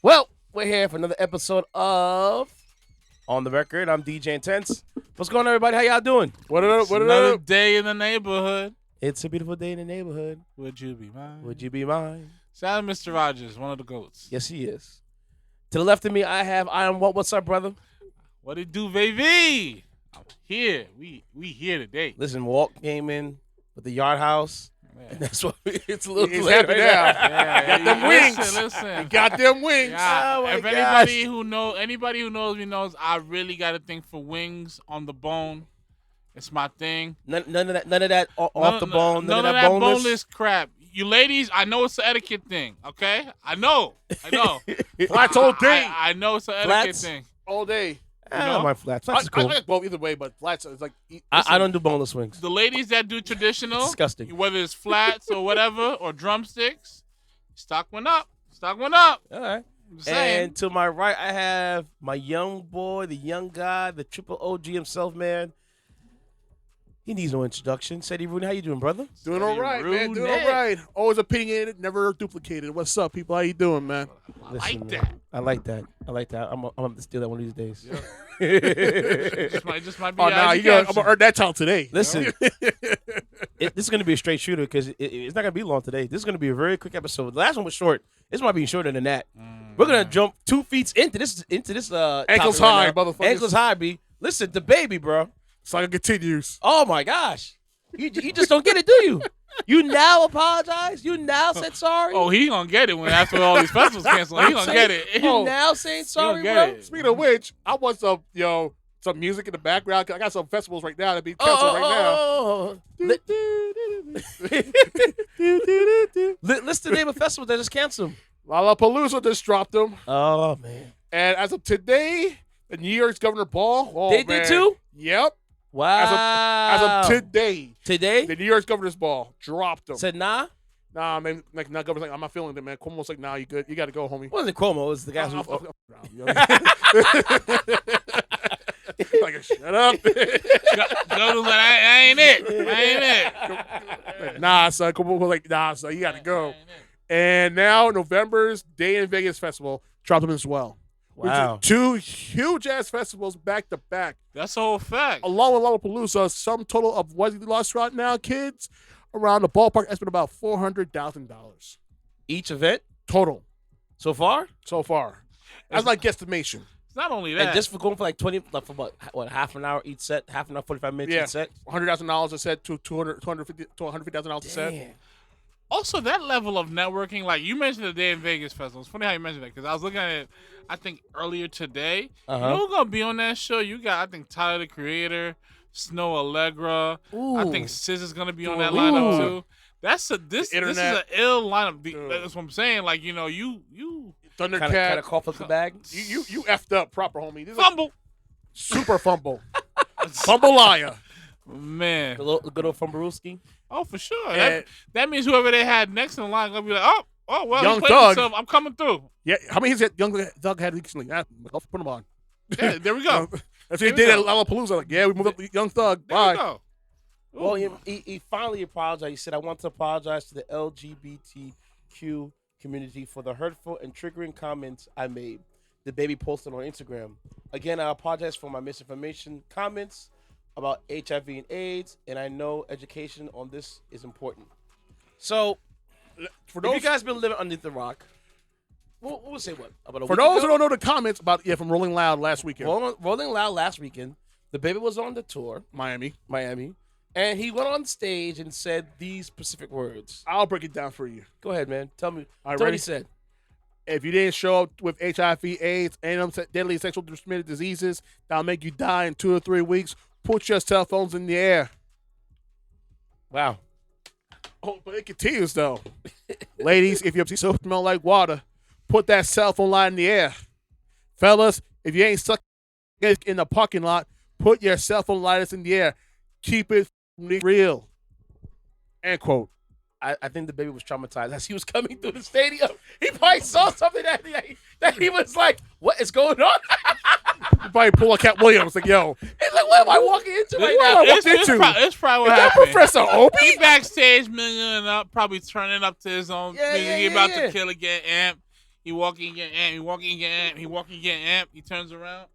Well, we're here for another episode of On the Record. I'm DJ Intence. What's going on, everybody? How y'all doing? Another day in the neighborhood. It's a beautiful day in the neighborhood. Would you be mine? Would you be mine? Shout out Mr. Rogers, one of the GOATs. Yes, he is. To the left of me, I am what? What's up, brother? What it do, baby? I'm here. We here today. Listen, Walt came in with the Yard House. And that's why it's a little He's late happy right now. Yeah, Got them wings. Listen. He got them wings. Yeah, Oh my if anybody who knows me knows, I really got a thing for wings on the bone. It's my thing. None of that off the bone. None of that boneless crap. You ladies, I know it's an etiquette thing. Okay, I know. Flats all day. I know it's an etiquette Flats? thing. All day. I don't mind flats. Flats is cool. I like both either way, but flats is like. I don't do boneless wings. The ladies that do traditional, Disgusting. whether it's flats or whatever, or drumsticks, stock one up. Stock one up. All right. I'm just saying. And to my right, I have my young boy, the young guy, the triple OG himself, man. He needs no introduction. Sadie Rooney, how you doing, brother? Doing all right, man. Doing all Rooney. right. Always opinionated, never duplicated. What's up, people? How you doing, man? Listen, like man, that. I like that. I'm gonna have to steal that one of these days. Just might be. Oh, nah, I'm gonna earn that title today. Listen, this is gonna be a straight shooter because it's not gonna be long today. This is gonna be a very quick episode. The last one was short. This might be shorter than that. We're gonna jump 2 feet into this. Ankles topic high, right now. motherfuckers. Ankles high, B. Listen, DaBaby, bro. Saga continues. Oh my gosh, you just don't get it, do you? You now apologize? You now said sorry? Oh, he gonna get it when after all these festivals canceled. He gonna get it. You now saying sorry, get bro? it. Speaking of which, I want some music in the background. I got some festivals right now that be canceled right now. List the name of festival that just canceled. Lollapalooza just dropped them. Oh man, And as of today, the New York's Governor Ball. Oh, they man. did too. Yep. Wow. As of today, the New York's Governor's Ball dropped them. said nah. Nah, man. Like, not governor's like, I'm not feeling it, man. Cuomo's like, nah, you good. You got to go, homie. It wasn't Cuomo. It was the guys who. Like, shut up. Governor's like, I ain't it. Nah, son. Cuomo was like, nah, son, you got to go. And now November's Day in Vegas Festival dropped them as well. Wow. Two huge-ass festivals back-to-back. That's a whole fact. Along with Lollapalooza, some total of what he lost right now, kids, around the ballpark, it's been about $400,000 Each event total so far, so far. That's my guesstimation. It's not only that. and just for going for like 20, like for what half an hour each set, half an hour, 45 minutes Yeah. each set. $100,000 a set to $150,000 a set. Damn. Also, that level of networking, like you mentioned the Day in Vegas Festival. It's funny how you mentioned that because I was looking at it, I think, earlier today. You know who's going to be on that show? You got, I think, Tyler, the Creator, Snow Allegra. Ooh. I think SZA's going to be on that Ooh. lineup, too. This is internet. an ill lineup. Dude. That's what I'm saying. Like, you Thundercat. Kind of cough up the bag. You effed up proper, homie. This is fumble. super fumble. Fumble liar. Man. The good old Fumbarooski. Oh, for sure. And- That means whoever they had next in the line going to be like, oh, well, Young he played Thug. himself. I'm coming through. Yeah, how many hits that Young Thug had recently? Let's put him on. Yeah, there we go. That's what he There we did at go. Lollapalooza. Like, yeah, we moved up to Young Thug. There we Bye. go. Well, Ooh. he finally apologized. He said, I want to apologize to the LGBTQ community for the hurtful and triggering comments I made. DaBaby posted on Instagram. Again, I apologize for my misinformation comments about HIV and AIDS, and I know education on this is important. So, For if those you guys been living underneath the rock, we'll say what? About a For week those who ago? don't know the comments about from Rolling Loud last weekend, Rolling Loud last weekend, DaBaby was on the tour, Miami. and he went on stage and said these specific words. I'll break it down for you. Go ahead, man. Tell me. All right, Tell me what ready? he said. If you didn't show up with HIV, AIDS, and deadly sexually transmitted diseases that'll make you die in 2 or 3 weeks, put your cell phones in the air. Wow. Oh, but it continues though. Ladies, if your so smell like water, put that cell phone line in the air. Fellas, if you ain't stuck in the parking lot, put your cell phone lighters in the air. Keep it real. End quote. I think DaBaby was traumatized as he was coming through the stadium. He probably saw something that he was like, what is going on? You probably pull a Cat Williams like, yo. He's like, what am I walking into right What now? I walked into? It's probably what Is that happened. Professor Opie? He backstage, millioning up, probably turning up to his own. Yeah, he yeah, about yeah. to kill again, amp. He walking, get amped. He walking, get amped. He walking, get amped. He turns around.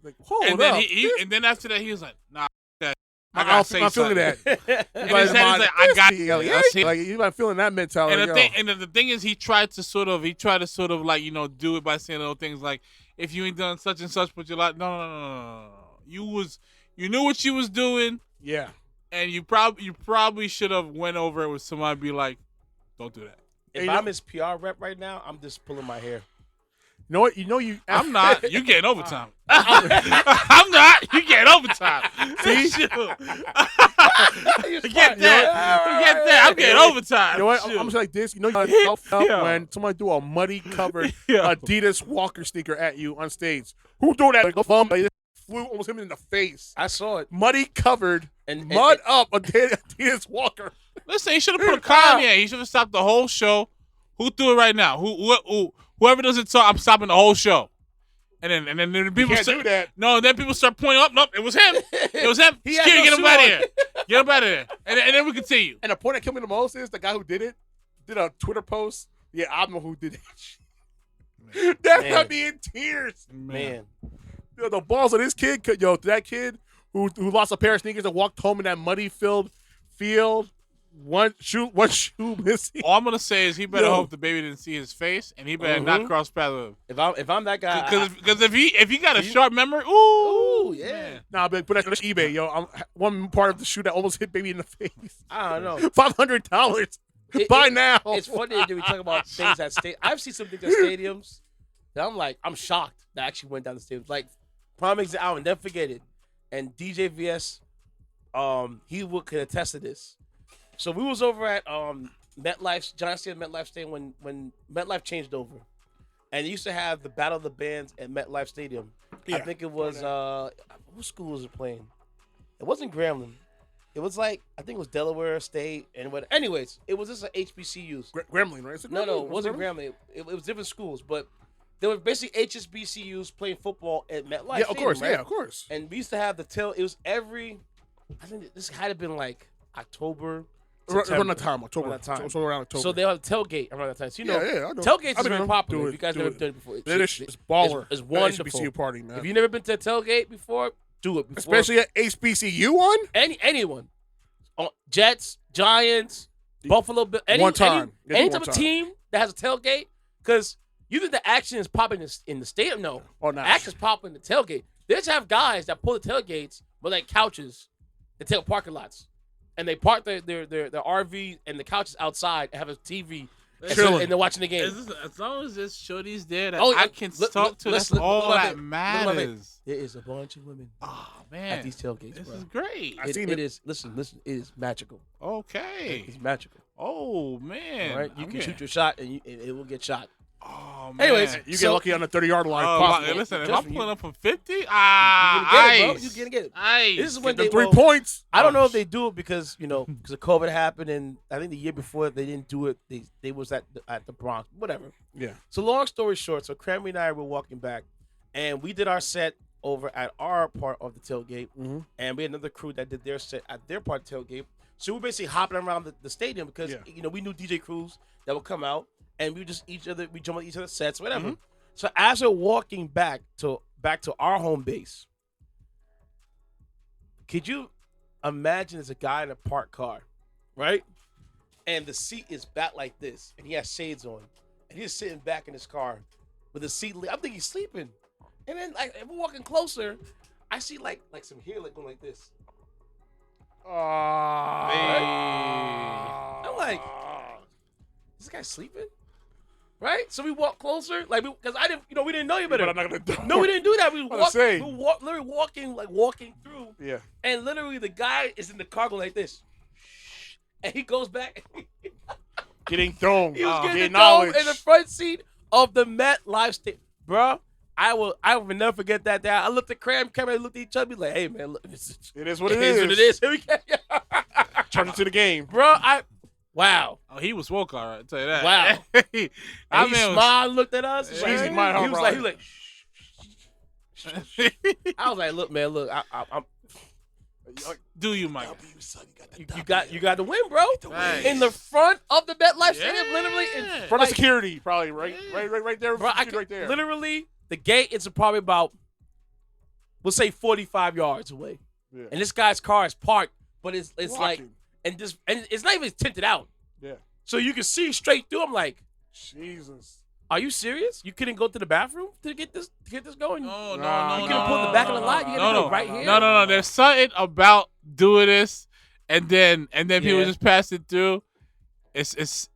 Like, hold and then up. and then after that, he was like, "Nah, that I I'm gotta say feeling something." that. And his head is like, "I got it." Like, you might feeling that mentality. And the thing is, he tried to sort of like do it by saying little things like, "If you ain't done such and such, but you're like, no. You knew what you was doing." Yeah. And you probably should have went over it with somebody, be like, "Don't do that." If I'm his PR rep right now, I'm just pulling my hair. You know what? You. I'm not. You getting overtime. I'm not. You getting overtime. See? Forget that. I'm getting overtime. You know what? I'm just like this. You know, when somebody do a muddy covered Adidas Walker sneaker at you on stage, who threw that? Like, flew almost him in the face. I saw it. Muddy covered and mud up Adidas Walker. Listen, he should have put a Kanye. He should have stopped the whole show. Who threw it right now? Whoever doesn't talk, I'm stopping the whole show. And then people do that. No, then people start pointing up. Nope, it was him. It was him. Security, get him out of here. Get him out of there. And then we continue. And the point that killed me the most is the guy who did it did a Twitter post. Yeah, I don't know who did that. That got me in tears. Man. Yo, the balls of this kid. Yo, that kid who lost a pair of sneakers and walked home in that muddy filled field. One shoe missing. All I'm gonna say is he better hope the baby didn't see his face, and he better not cross paths with him. If I'm that guy, because if he got a sharp memory, ooh yeah. Man. Nah, but put that on eBay, yo. I'm one part of the shoe that almost hit baby in the face. I don't know. $500. Buy now. It's funny that we talk about things at stadiums. I've seen some things at stadiums that I'm shocked that I actually went down the stadiums. Like, prime example, I will never forget it. And DJ VS, he could attest to this. So we was over at MetLife, John Cena MetLife Stadium when MetLife changed over, and they used to have the Battle of the Bands at MetLife Stadium. Yeah. I think it was what school was it playing? It wasn't Grambling. It was like I think it was Delaware State and what. Anyways, it was just an HBCUs. Grambling, right? No, it wasn't Grambling. It was different schools, but they were basically HBCUs playing football at MetLife. Yeah, of course. Right? Yeah, of course. And we used to have it was every. I think this had to been like October. Around that time, October. So around October. So they'll have tailgate around that time. So, I know. Tailgates is very popular. If you guys never done it before, It's baller. It's wonderful. HBCU party, man. If you've never been to a tailgate before, do it. Especially at HBCU one? Anyone. Jets, Giants, Buffalo Bills. Any type of team that has a tailgate, because you think the action is popping in the stadium? No. Oh, no. Action's popping in the tailgate. They just have guys that pull the tailgates with like couches and take parking lots. And they park their RV and the couches outside and have a TV and they're watching the game. As long as there's shorties there that I can talk to, that's all that matters. There is a bunch of women man, at these tailgates, this bro. is great. It is, listen, it is magical. Okay. It's magical. Oh, man. All right? You can shoot your shot and it will get shot. Oh, man. Anyways, you get lucky on the 30-yard line. Listen, if I'm pulling up from 50, you're ice. gonna get it. Ice. This is when the 3 points. I don't know if they do it because of COVID happened, and I think the year before they didn't do it. They was at the Bronx, whatever. Yeah. So long story short, so Cranby and I were walking back, and we did our set over at our part of the tailgate, and we had another crew that did their set at their part of the tailgate. So we basically hopping around the stadium because we knew DJ crews that would come out. And we jump on each other's sets, whatever. So as we're walking back to our home base, could you imagine there's a guy in a parked car, right? And the seat is back like this, and he has shades on, and he's sitting back in his car with the seat lit. I'm thinking he's sleeping, and then like we're walking closer, I see like some hair like going like this. Right? I'm like, is this guy sleeping? Right? So we walk closer, like because I didn't, we didn't know you better. But I'm not gonna do No, we didn't do that. We literally walking through. Yeah. And literally the guy is in the car going like this. And he goes back. Getting thrown. He was getting thrown in the front seat of the MetLife Stadium. Bro, I will never forget that day. I looked at Cram, and looked at each other, be like, hey man, look, it is what it is. What it is. Here we go. Turn it to the game. Bro, wow. Oh, he was woke, all right. I'll tell you that. Wow. He smiled, looked at us. He was like, shh. I was like, look, man, look, I'm Do you, Mike? You got the win, bro. Nice. In the front of the MetLife Stadium, literally in front of security, probably right there. Bro, right there. Literally, the gate is probably about, we'll say 45 yards away. Yeah. And this guy's car is parked, but it's Blocking. like, and it's not even tinted out. Yeah. So you can see straight through. I'm like, Jesus. are you serious? You couldn't go to the bathroom to get this going? No. You couldn't pull in the back of the lot. You gotta go right here. No. There's something about doing this, and then people just pass it through. It's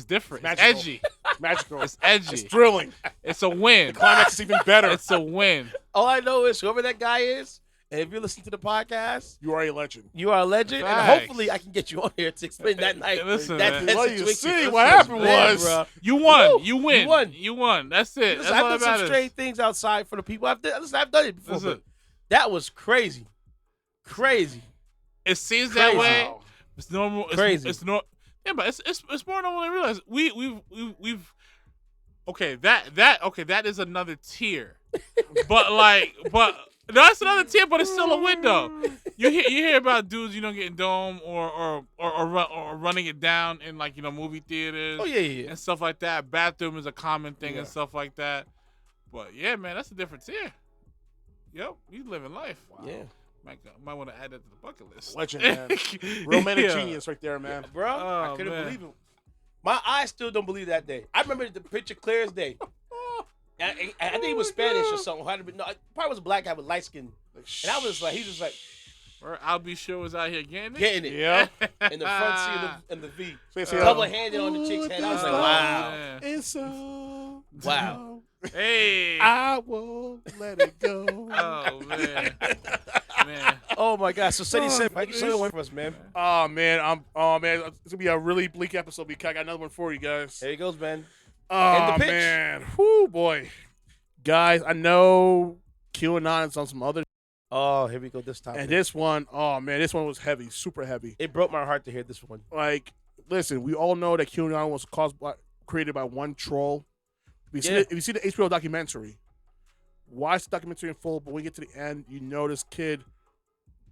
different. It's edgy. It's magical. It's edgy. It's thrilling. It's a win. The climax is even better. It's a win. All I know is whoever that guy is, and if you listen to the podcast, You are a legend. you are a legend, Facts. and hopefully I can get you on here to explain that night. Listen, that man. Well, you situation. see, what happened Man, was bro. You won. Woo, You win. you won. You won. That's it. Listen, That's I've all done that some matters. strange things outside for the people. I've done it before. Listen. But that was crazy. Crazy. It seems that Crazy. way. Wow. It's normal. Crazy. It's no. Yeah, but it's more normal than I realize. We've. Okay, that is another tier. but no, that's another tier. But it's still a window. You hear about dudes getting dome or running it down in movie theaters. Oh yeah. And stuff like that. Bathroom is a common thing and stuff like that. But yeah, man, that's a different tier. Yep, you living life. Wow. Yeah. Might want to add that to the bucket list. Legend, man. Real man of genius right there, man. Bro, I couldn't believe it. My eyes still don't believe that day. I remember the picture clear as day. I think he was Spanish or something. No, it probably was a black guy with light skin. And I was like, he was like, I'll be sure was out here getting it. Yeah. In the front seat and the V. So Double handed on the chick's head. I was like, wow. Man. It's so Wow. Hey. I won't let it go. Oh man. Man. Oh my God. So Ceddy said, Mike, so away from us, man. Oh man, it's gonna be a really bleak episode because I got another one for you guys. There he goes, man. Oh pitch. man, whoo boy, guys, I know QAnon is on some other, Oh, here we go this time. and this one, oh man, this one was heavy, super heavy. It broke my heart to hear this one. Like, listen, we all know that QAnon was created by one troll. If you see the HBO documentary, watch the documentary in full, but when you get to the end, you know this kid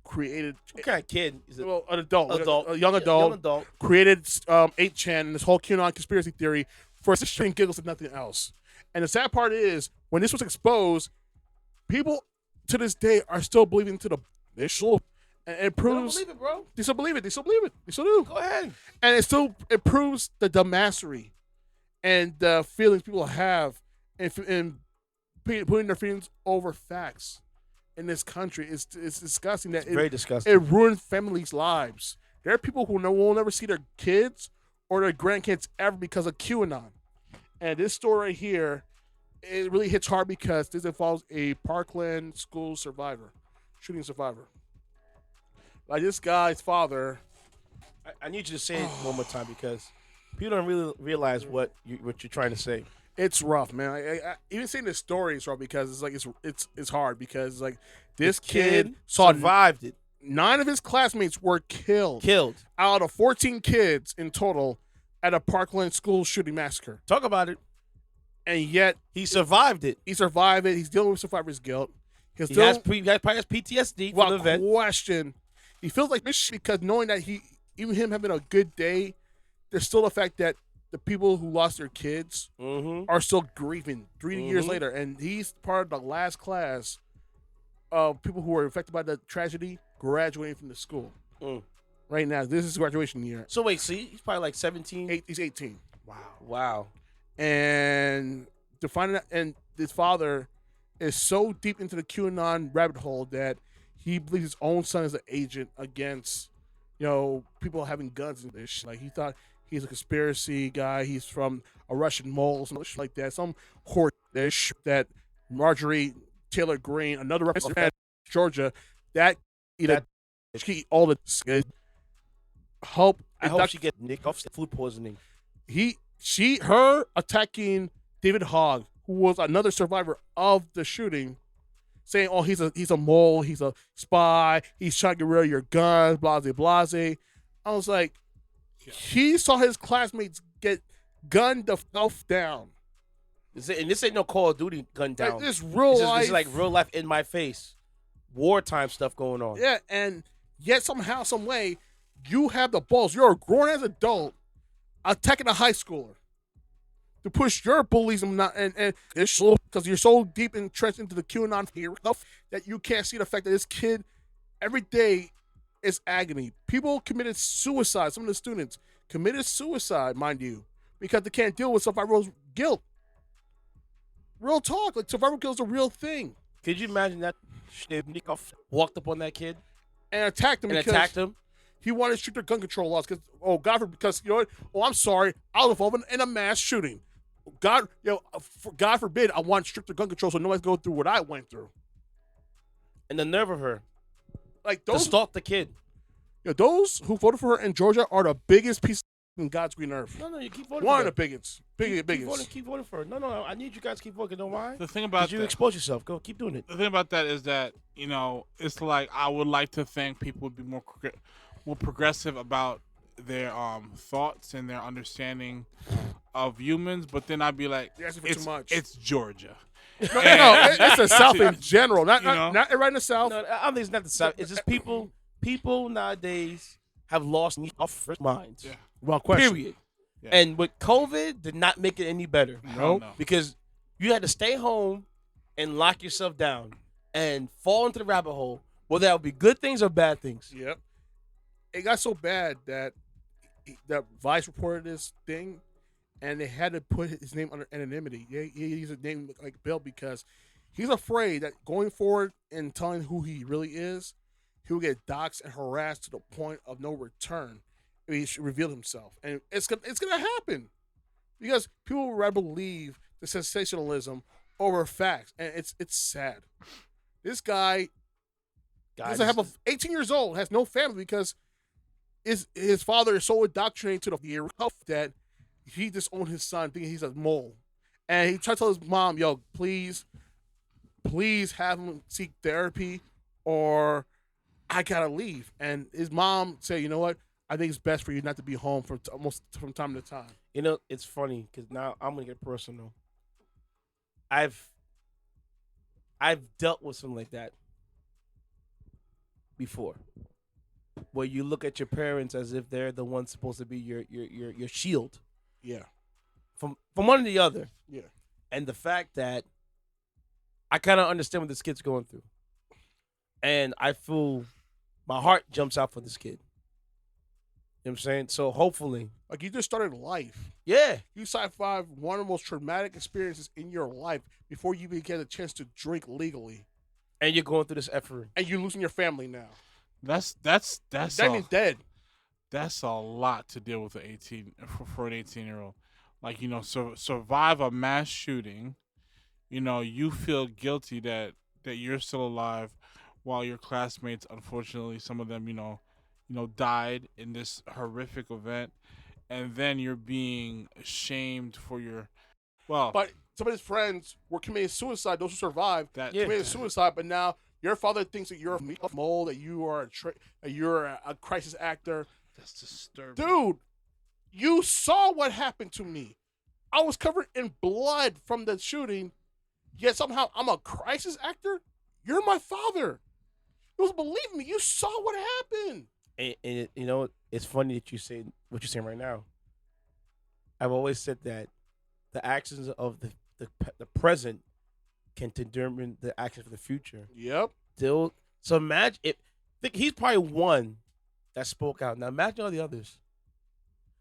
created What kind of kid is it? well, an adult, a young Yeah, adult, young adult. created 8chan and this whole QAnon conspiracy theory for string giggles and nothing else. And the sad part is, when this was exposed, people to this day are still believing to the initial, and it They don't proves believe it, bro. they still believe it. They still believe it. They still do. Go ahead. And it proves the dumbassery and the feelings people have in putting their feelings over facts in this country. It's disgusting that Very disgusting. it ruined families' lives. There are people who will never see their kids or their grandkids ever because of QAnon. And this story right here, it really hits hard because this involves a Parkland school shooting survivor. Like, this guy's father. I need you to say it one more time because people don't really realize what you're trying to say. It's rough, man. I even saying this story is rough because it's like it's hard because it's like this kid survived it. 9 of his classmates were killed out of 14 kids in total at a Parkland school shooting massacre. Talk about it. And yet He survived it. he survived it. He's dealing with survivor's guilt. He probably has PTSD from the Without event. question, he feels like this because knowing that even him having a good day, there's still the fact that the people who lost their kids are still grieving 3 years later, and he's part of the last class of people who were affected by the tragedy graduating from the school. Right now, this is graduation year. So wait, see, he's probably like 17. He's 18. Wow. And to find out, and his father is so deep into the QAnon rabbit hole that he believes his own son is an agent against, people having guns and this shit. Like, he thought he's a conspiracy guy. He's from a Russian mole, some shit like that. Some horse that Marjorie Taylor Greene, another representative from Georgia, that she all the hope. I hope she gets Nick off food poisoning. Her attacking David Hogg, who was another survivor of the shooting, saying, "Oh, he's a mole, he's a spy, he's trying to get rid of your guns, blase blase." I was like, he saw his classmates get gunned the f down. And this ain't no Call of Duty gun down. Like, this real life. This is like real life in my face, wartime stuff going on. Yeah, and Yet somehow, some way, you have the balls. You're a grown as adult attacking a high schooler to push your bullyism not and it's slow because you're so deep entrenched into the QAnon fear that you can't see the fact that this kid every day is agony. People committed suicide. Some of the students committed suicide, mind you, because they can't deal with survivor's guilt. Real talk, like survival guilt is a real thing. Could you imagine that walked up on that kid And attacked him and because attacked him? he wanted stricter gun control laws. Because you know what? Oh, I'm sorry, I was involved in a mass shooting. God forbid, I want stricter gun control so nobody's going through what I went through. And the nerve of her Like to those, stalk the kid. those who voted for her in Georgia are the biggest piece in God's green earth. No, you keep voting One for of her. the biggest, biggest. Keep voting for her. No, I need you guys to keep voting. You know why? The thing about You expose yourself. Go, keep doing it. the thing about that is that it's like I would like to think people would be more progressive about their thoughts and their understanding of humans, but then I'd be like, You're asking for too much. It's Georgia. No, it's the South in general, not right in the South. No, I don't think it's not the South. It's just people. People nowadays have lost off minds. Yeah. Well, question. Period. Yeah. And with COVID, did not make it any better. Hell no. Because you had to stay home and lock yourself down and fall into the rabbit hole. Whether that would be good things or bad things. Yep. It got so bad that Vice reported this thing, and they had to put his name under anonymity. He used a name like Bill because he's afraid that going forward and telling who he really is, he will get doxxed and harassed to the point of no return if he should reveal himself. And it's gonna happen because people would rather believe the sensationalism over facts, and it's sad. This guy doesn't have 18 years old, has no family because his father is so indoctrinated to the fear that he disowned his son, thinking he's a mole. And he tried to tell his mom, yo, please have him seek therapy or I gotta leave. And his mom said, you know what? I think it's best for you not to be home from time to time. You know, it's funny because now I'm gonna get personal. I've dealt with something like that before, where you look at your parents as if they're the ones supposed to be your shield. Yeah. From one to the other. Yeah. And the fact that I kind of understand what this kid's going through, and I feel my heart jumps out for this kid. You know what I'm saying? So hopefully, like you just started life. Yeah. You survived one of the most traumatic experiences in your life before you even get a chance to drink legally. And you're going through this effort. And you're losing your family now. That's that means dead. That's a lot to deal with for an 18-year-old. Like, survive a mass shooting. You feel guilty that you're still alive while your classmates, unfortunately, some of them, died in this horrific event. And then you're being shamed for But some of his friends were committing suicide. Those who survived committed suicide. But now your father thinks that you're a mole, that you are you're a crisis actor. That's disturbing. Dude, you saw what happened to me. I was covered in blood from the shooting, yet somehow I'm a crisis actor? You're my father. You don't believe me. You saw what happened. And it's funny that you say what you're saying right now. I've always said that the actions of the present can determine the actions for the future. Yep. So imagine he's probably one that spoke out. Now imagine all the others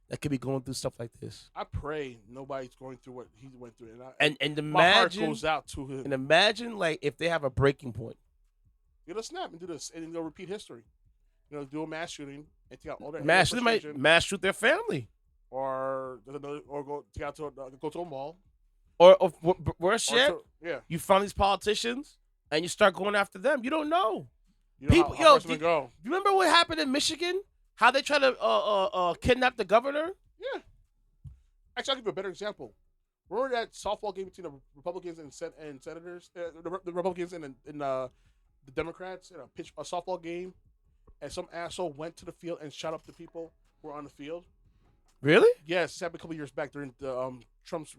that could be going through stuff like this. I pray nobody's going through what he went through, and imagine, my heart goes out to him. And imagine like if they have a breaking point. You're gonna snap and do this, and then they'll repeat history. Do a mass shooting and take out all their they might mass shoot their family, or go to a mall, or worse yet, you find these politicians and you start going after them. You don't know. People, do you remember what happened in Michigan? How they tried to kidnap the governor? Yeah. Actually, I'll give you a better example. Remember that softball game between the Republicans and senators, the Republicans and the Democrats in a softball game, and some asshole went to the field and shot up the people who were on the field. Really? Yes, this happened a couple years back during the Trump's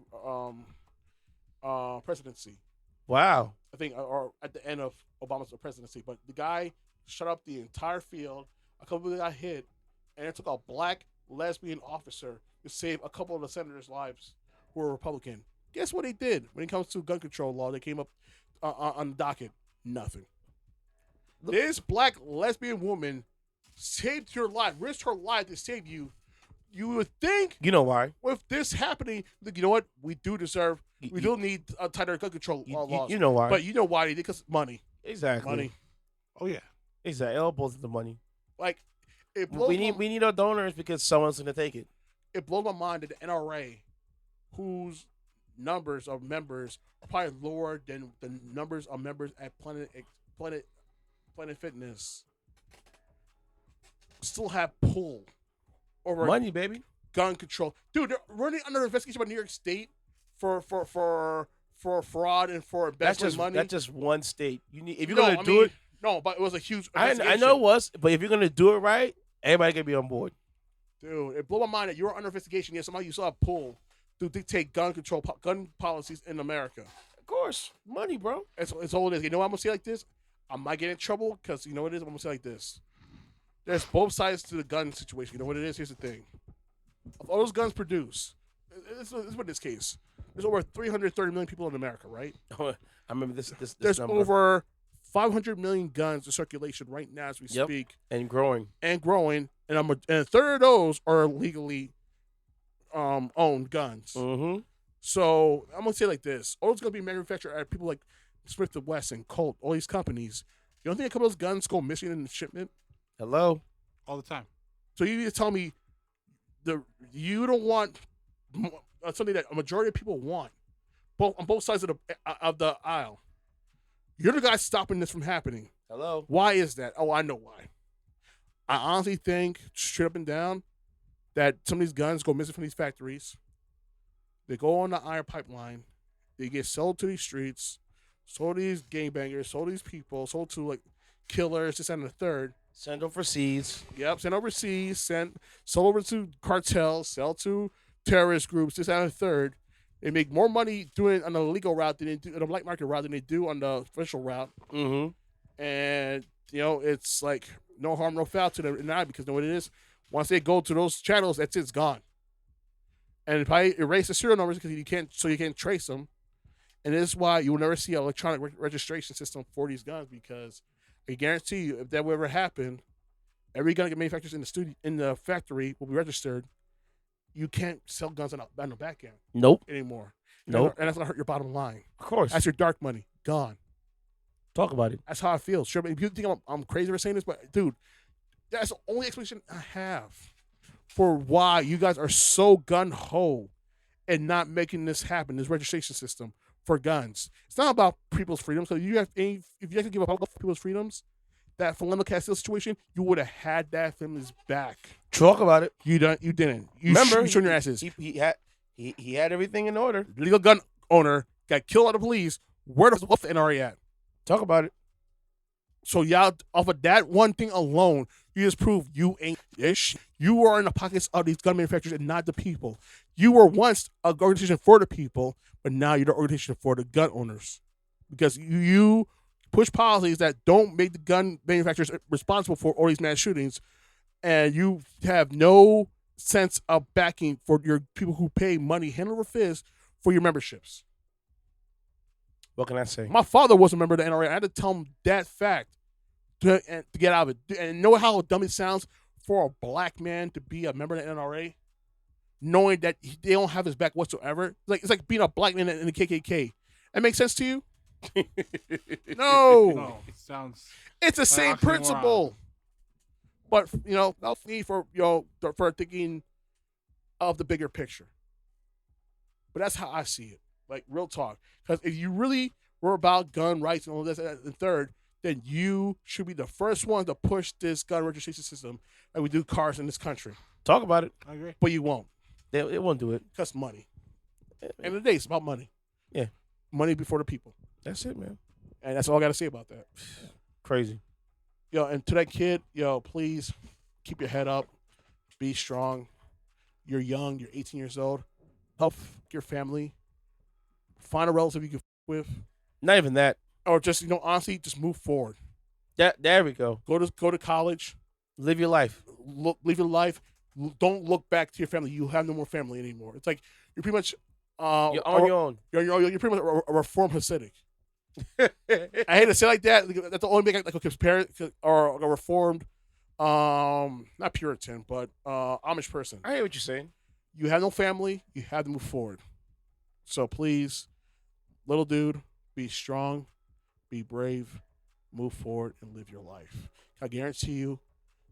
presidency. Wow. I think, or at the end of Obama's presidency. But the guy shut up the entire field. A couple people got hit, and it took a black lesbian officer to save a couple of the senators' lives who were Republican. Guess what they did when it comes to gun control law? They came up on the docket. Nothing. This black lesbian woman saved your life, risked her life to save you. You would think, You know why? with this happening, you know what? We do need tighter gun control laws. You know why? But you know why? Because money. Exactly. Money. Oh, yeah. Exactly. It all boils to the money. Like, it blows We need our donors because someone's gonna take it. It blows my mind that the NRA, whose numbers of members are probably lower than the numbers of members at Planet Fitness, still have pull over Money, baby. gun control. Dude, they're running under investigation by New York State for fraud and for embezzling money. That's just one state. You need if you're No, gonna I do mean, it. No, but it was a huge I investigation. know it was, but if you're gonna do it right, everybody can be on board. Dude, it blew my mind that you're under investigation. Yet somehow you still have pull to dictate gun control, gun policies in America. Of course, money, bro. It's all it is. You know what I'm gonna say like this? I might get in trouble because you know what it is. I'm gonna say like this. There's both sides to the gun situation. You know what it is? Here's the thing. Of all those guns produced, this is what this case. There's over 330 million people in America, right? I remember this There's number. over 500 million guns in circulation right now as we speak, and growing. and a third of those are legally owned guns. Mm-hmm. So I'm gonna say like this: all it's gonna be manufactured at people like Smith & Wesson, Colt, all these companies. You don't think a couple of those guns go missing in the shipment? Hello. All the time. So you need to tell me you don't want something that a majority of people want, on both sides of the aisle. You're the guy stopping this from happening. Hello. Why is that? Oh, I know why. I honestly think, straight up and down, that some of these guns go missing from these factories. They go on the iron pipeline. They get sold to these streets, sold to these gangbangers, sold to these people, sold to like killers, this and the third. Send overseas. Yep, sent overseas, sold over to cartels, sell to terrorist groups, this and the third. They make more money doing it on the legal route than they do on the black market route than they do on the official route. Mm-hmm. And it's like no harm, no foul to them now because you know what it is. Once they go to those channels, that's it's gone. And probably erase the serial numbers because you can't trace them. And this is why you will never see an electronic registration system for these guns because I guarantee you, if that would ever happen, every gun that manufactured in the factory will be registered. You can't sell guns on the back end. Nope. Anymore. Nope. And that's gonna hurt your bottom line. Of course. That's your dark money gone. Talk about it. That's how I feel. Sure, if you think I'm crazy for saying this, but dude, that's the only explanation I have for why you guys are so gun ho and not making this happen. This registration system for guns. It's not about people's freedoms. So if you have to give up people's freedoms, that Philando Castile situation, you would have had that family's back. Talk about it. You didn't. Remember, you showed your asses. He had everything in order. Legal gun owner got killed by the police. Where the fuck the NRA at? Talk about it. So y'all, off of that one thing alone, you just proved you ain't ish. You are in the pockets of these gun manufacturers and not the people. You were once an organization for the people, but now you're the organization for the gun owners. Because you push policies that don't make the gun manufacturers responsible for all these mass shootings, and you have no sense of backing for your people who pay money, hand over fist, for your memberships. What can I say? My father was a member of the NRA. I had to tell him that fact to get out of it. And know how dumb it sounds for a black man to be a member of the NRA, knowing that they don't have his back whatsoever. It's like being a black man in the KKK. That makes sense to you? No. It sounds. It's the same principle. But that's me for thinking of the bigger picture. But that's how I see it. Like real talk. Because if you really were about gun rights and all this and third, then you should be the first one to push this gun registration system and we do cars in this country. Talk about it. I agree. But you won't. It won't do it. Because money. End of the day, it's about money. Yeah. Money before the people. That's it, man. And that's all I got to say about that. Crazy. And to that kid, please keep your head up. Be strong. You're young. You're 18 years old. Help your family. Find a relative you can with. Not even that. Or just, honestly, just move forward. There we go. Go to college. Live your life. Live your life. Don't look back to your family. You have no more family anymore. It's like you're pretty much You're on your own. You're pretty much a reformed Hasidic. I hate to say it like that. That's the only thing I could compare it, or a reformed, not Puritan, but Amish person. I hear what you're saying. You have no family. You have to move forward. So please, little dude, be strong, be brave, move forward, and live your life. I guarantee you,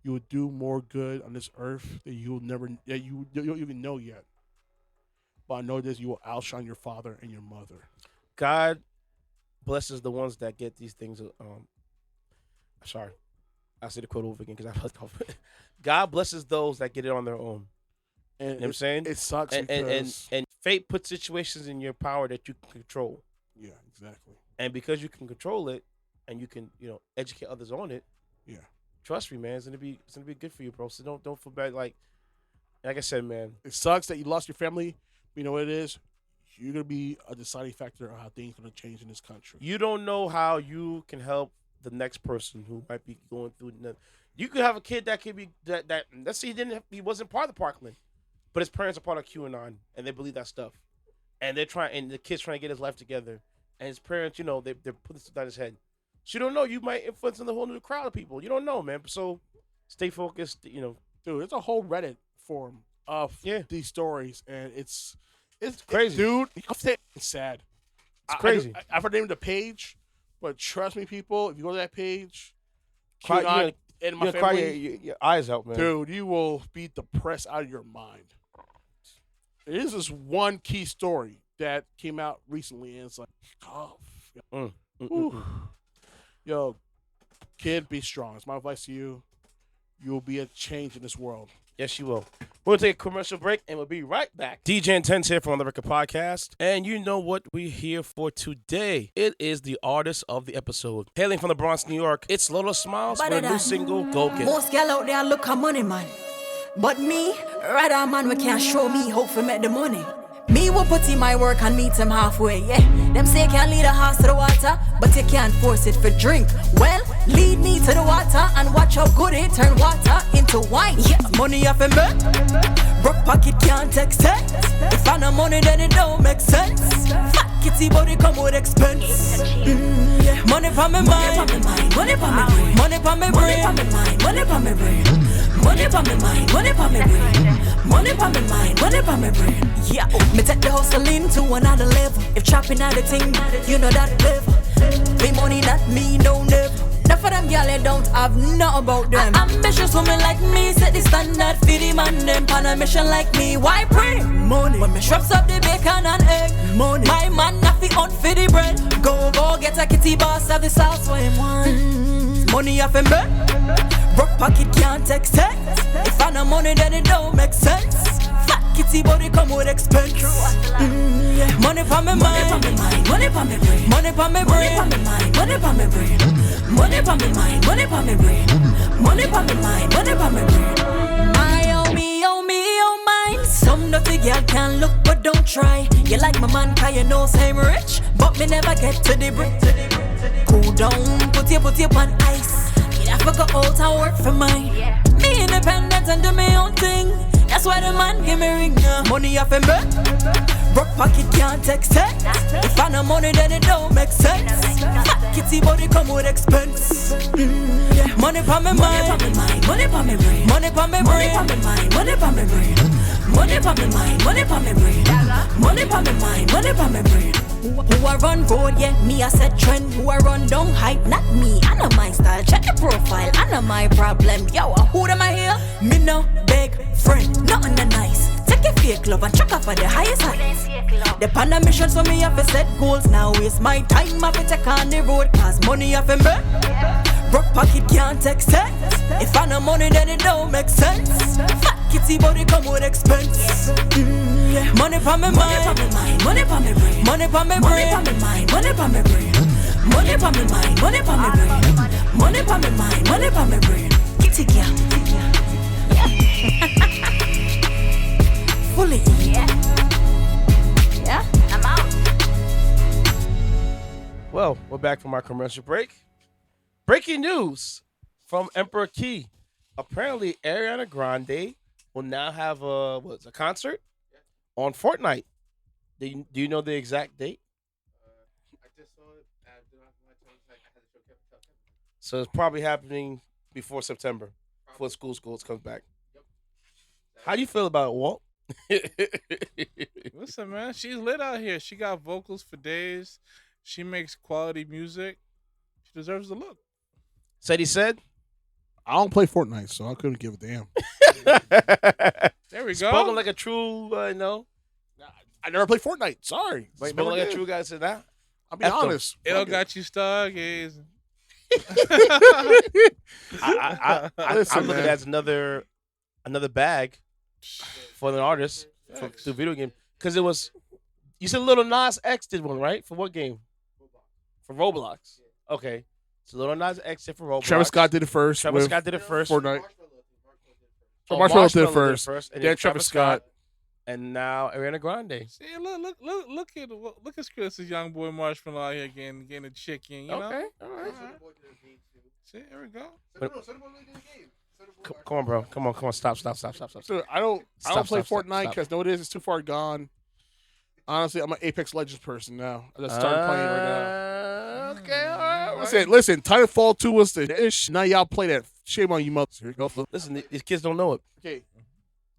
you will do more good on this earth that you don't even know yet. But I know this: you will outshine your father and your mother. God blesses the ones that get these things. Sorry, I'll say the quote over again because I felt confident. God blesses those that get it on their own. And you know what I'm saying? It sucks and fate puts situations in your power that you can control. Yeah, exactly. And because you can control it, and you can educate others on it. Yeah. Trust me, man. It's gonna be good for you, bro. So don't feel bad. Like I said, man. It sucks that you lost your family. But you know what it is? You're gonna be a deciding factor on how things are gonna change in this country. You don't know how you can help the next person who might be going through. You could have a kid that could be that. Let's say he wasn't part of the Parkland, but his parents are part of QAnon and they believe that stuff, and the kid's trying to get his life together, and his parents, they're putting stuff down his head. So you don't know. You might influence in the whole new crowd of people. You don't know, man. So stay focused. Dude, it's a whole Reddit forum of these stories, and it's crazy, dude. It's sad. It's crazy. I forgot the name of the page, but trust me, people, if you go to that page, cry family, your eyes out, man. Dude, you will be depressed out of your mind. There is this one key story that came out recently, and it's like, yo, kid, be strong. It's my advice to you. You will be a change in this world. Yes, you will. We're going to take a commercial break, and we'll be right back. DJ Intence here from On The Record Podcast. And you know what we're here for today. It is the artist of the episode. Hailing from the Bronx, New York, it's Lolaa Smiles with a new single, Go Get It. Most gal out there look at money, man. But me, rather man, we can't show me hope for make the money. Me will put in my work and meet him halfway, yeah. Them say can't lead a horse to the water, but you can't force it for drink. Well, lead me to the water and watch how good it turn water into wine. Yeah, money off him, broke pocket can't text it. If I no money, then it don't make sense. Fat kitty body come with expense. Yeah. Money for me mind, money for me brain, money for me brain, money for me brain, money for me mind, money for me brain, money for me mind, money for me brain. Yeah, me take the hustling to another level. If chopping out the thing, you know that level. Me money not me, no never. Enough of them gyal don't have nothing about them. Ambitious women like me set the standard for the man them. On a mission like me, why pray? Money. When me straps up the bacon and egg, money. My man not fi hunt for the bread. Go get a kitty boss of the sauce for him one. Money off him bed. Broke pocket can't text it. If I no money then it don't make sense. Fat kitty body come with expense. Yeah. Money for me mind, money for me brain, money for me brain, money for me brain, money for me mind, money for me brain, money for me mind, money for me brain. Oh mine. Some dirty girl can look but don't try. You like my man 'cause you know say I'm rich, but me never get to the brick. Cool down, put you on ice. You have to go out and work for mine. Me independent and do my own thing. That's why the man give me ring. Money off him back. Broke pocket can't text it. If I no money then it don't make sense. Fat kitty body come with expense. Yeah. Money for me mind, money for me brain, money for me brain, money for me brain, money for me mind, money for me brain, money for me mind, money for me brain. Who I run road, yeah, me I set trend. Who I run down hype, not me. I know my style, check the profile, I know my problem. Yo, who am I here? Me no big friend, nothing that nice. Take a fake love and chuck up at the highest heights. The panda mission so me have to set goals. Now waste my time, I have to take on the road. Cause money have to make. Broke pocket can't text it. If I no money then it don't make sense. Fat kitty body come with expense. Yeah. Money for me mind, money for me brain, money for me brain, money for me brain, money for me mind, money for me brain, money for me mind, money for me brain. Kitty girl, fully, yeah, I'm out. Well, we're back from our commercial break. Breaking news from Emperor Key. Apparently, Ariana Grande will now have a concert on Fortnite. Do you know the exact date? I just saw it. I do not want to I had to show Kevin. So it's probably happening before September, before school comes back. How do you feel about it, Walt? Listen, man, she's lit out here. She got vocals for days. She makes quality music. She deserves the look. Said he said. I don't play Fortnite, so I couldn't give a damn. There we go. Spoken like a true, I never played Fortnite. Sorry. Spoken like a true guy said that. I'll be honest. It all got you stargazing. I'm looking at another bag for an artist for video game because it was. You said Lil Nas X did one, right? For what game? For Roblox. Okay, so Lil Nas X did for Roblox. Travis Scott did it first. Scott did it first. Fortnite. Marshmello did it first. and then Travis Scott. And now Ariana Grande. See, look at this young boy Marshmello out here getting a chicken. You know? Okay, all right. See, there we go. Come on, bro. Come on. Stop. So I don't play Fortnite because it's too far gone. Honestly, I'm an Apex Legends person now. I just started playing right now. Okay, all right. Listen. Titanfall 2 was the ish. Now y'all play that. Shame on you, mothers. Here you go. Listen, these kids don't know it. Okay.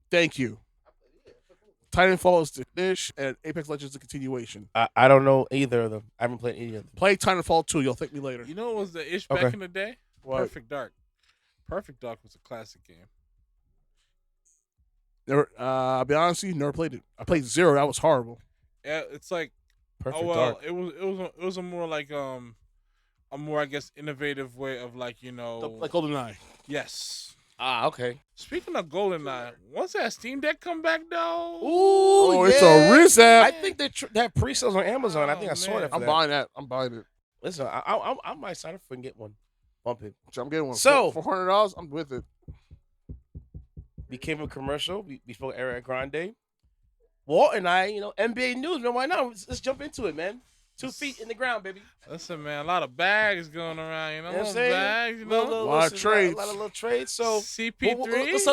Thank you. Titanfall is the ish, and Apex Legends is the continuation. I don't know either of them. I haven't played any of them. Play Titanfall 2. You'll thank me later. You know what was the ish back in the day? What? Perfect Dark. Perfect Dark was a classic game. Never. I'll be honest with you, never played it. I played 0. That was horrible. Yeah, it's like Perfect Dark. Dark. It was a more like a more I guess innovative way of like Like GoldenEye. Yes. Okay. Speaking of GoldenEye, once that Steam Deck come back though, Ooh, it's a Riz app. I think that pre-sales on Amazon. I think I saw man. that. I'm buying that. I'm buying it. Listen, I might sign up for and get one. Bump it. So I'm getting one. So $400. I'm with it. Became a commercial. We spoke Ariana Grande. Walt and I, NBA news, man. Why not? Let's jump into it, man. 2 feet in the ground, baby. listen, man, a lot of bags going around. You know, You know what I'm saying? bags. A lot of trades. A lot of little trades. So CP3. let's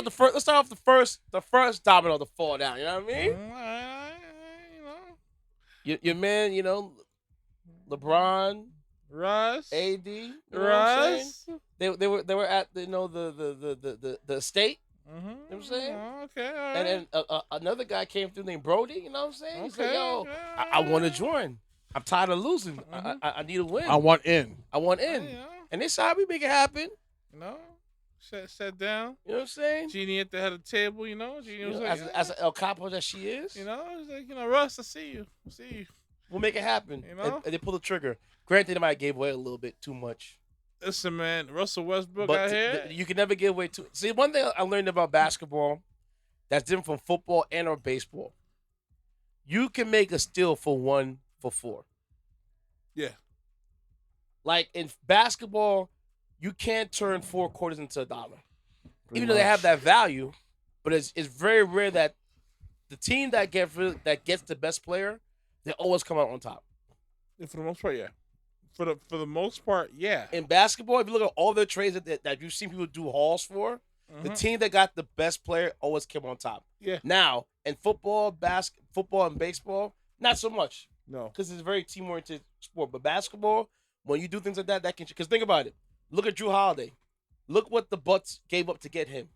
start off the first domino to fall down. You know what I mean? Your man, LeBron, Russ, AD, you know Russ. they were at the estate. Mm-hmm. You know what I'm saying? Okay, all right. And then another guy came through named Brody. You know what I'm saying? He's like, Okay, yo, okay, I want to join. I'm tired of losing. Mhm. I need a win. I want in. I want in. And they said we make it happen. Sat down. You know what I'm saying? Genie at the head of the table. Genie was like, as an El Capo that she is. he's like, Russ, I see you. We'll make it happen. You know? And they pull the trigger. Granted, they might gave away a little bit too much. Listen, man, Russell Westbrook But out here. you can never give away too. See, one thing I learned about basketball that's different from football and or baseball. You can make a steal for 1 for 4. Yeah. Like in basketball, you can't turn 4 quarters into $1. Even though they have that value, but it's very rare that the team that gets the best player, they always come out on top. For the most part, yeah. For the most part, yeah. In basketball, if you look at all the trades that you've seen people do hauls for, the team that got the best player always came on top. Yeah. Now, in football, and baseball, not so much. No. Because it's a very team-oriented sport. But basketball, when you do things like that can... Because think about it. Look at Drew Holiday. Look what the Bucks gave up to get him.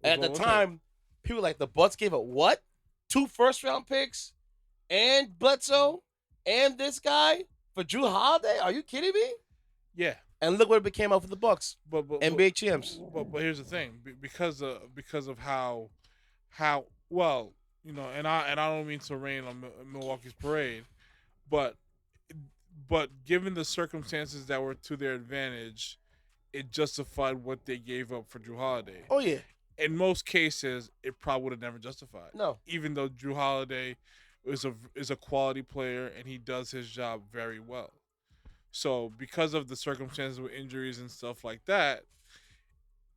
At the time, people were like, the Bucks gave up what? 2 first-round picks? And Bledsoe? And this guy? For Drew Holiday? Are you kidding me? Yeah. And look what it became out for the Bucks. But NBA champs. But here's the thing, because of how well, and I don't mean to rain on Milwaukee's parade, but given the circumstances that were to their advantage, it justified what they gave up for Drew Holiday. Oh yeah. In most cases, it probably would have never justified. No. Even though Drew Holiday is a quality player and he does his job very well. So because of the circumstances with injuries and stuff like that,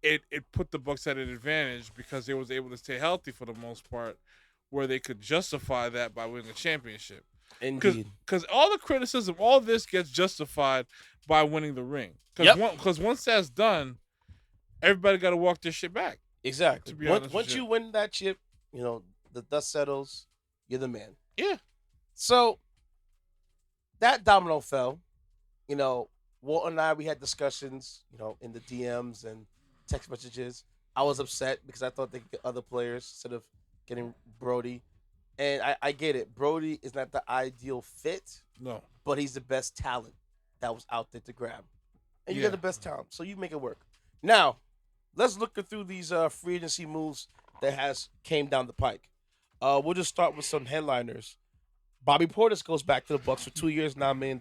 it put the Bucks at an advantage because they was able to stay healthy for the most part, where they could justify that by winning a championship. Indeed. Because all the criticism, all this gets justified by winning the ring. Because once that's done, everybody got to walk this shit back. Exactly. To be honest Once with you win that chip, the dust settles. You're the man. Yeah. So that domino fell. Walt and I, we had discussions, in the DMs and text messages. I was upset because I thought they could get other players instead of getting Brody. And I get it. Brody is not the ideal fit. No. But he's the best talent that was out there to grab. And you're the best talent, so you make it work. Now, let's look through these free agency moves that came down the pike. We'll just start with some headliners. Bobby Portis goes back to the Bucks for 2 years, $9 million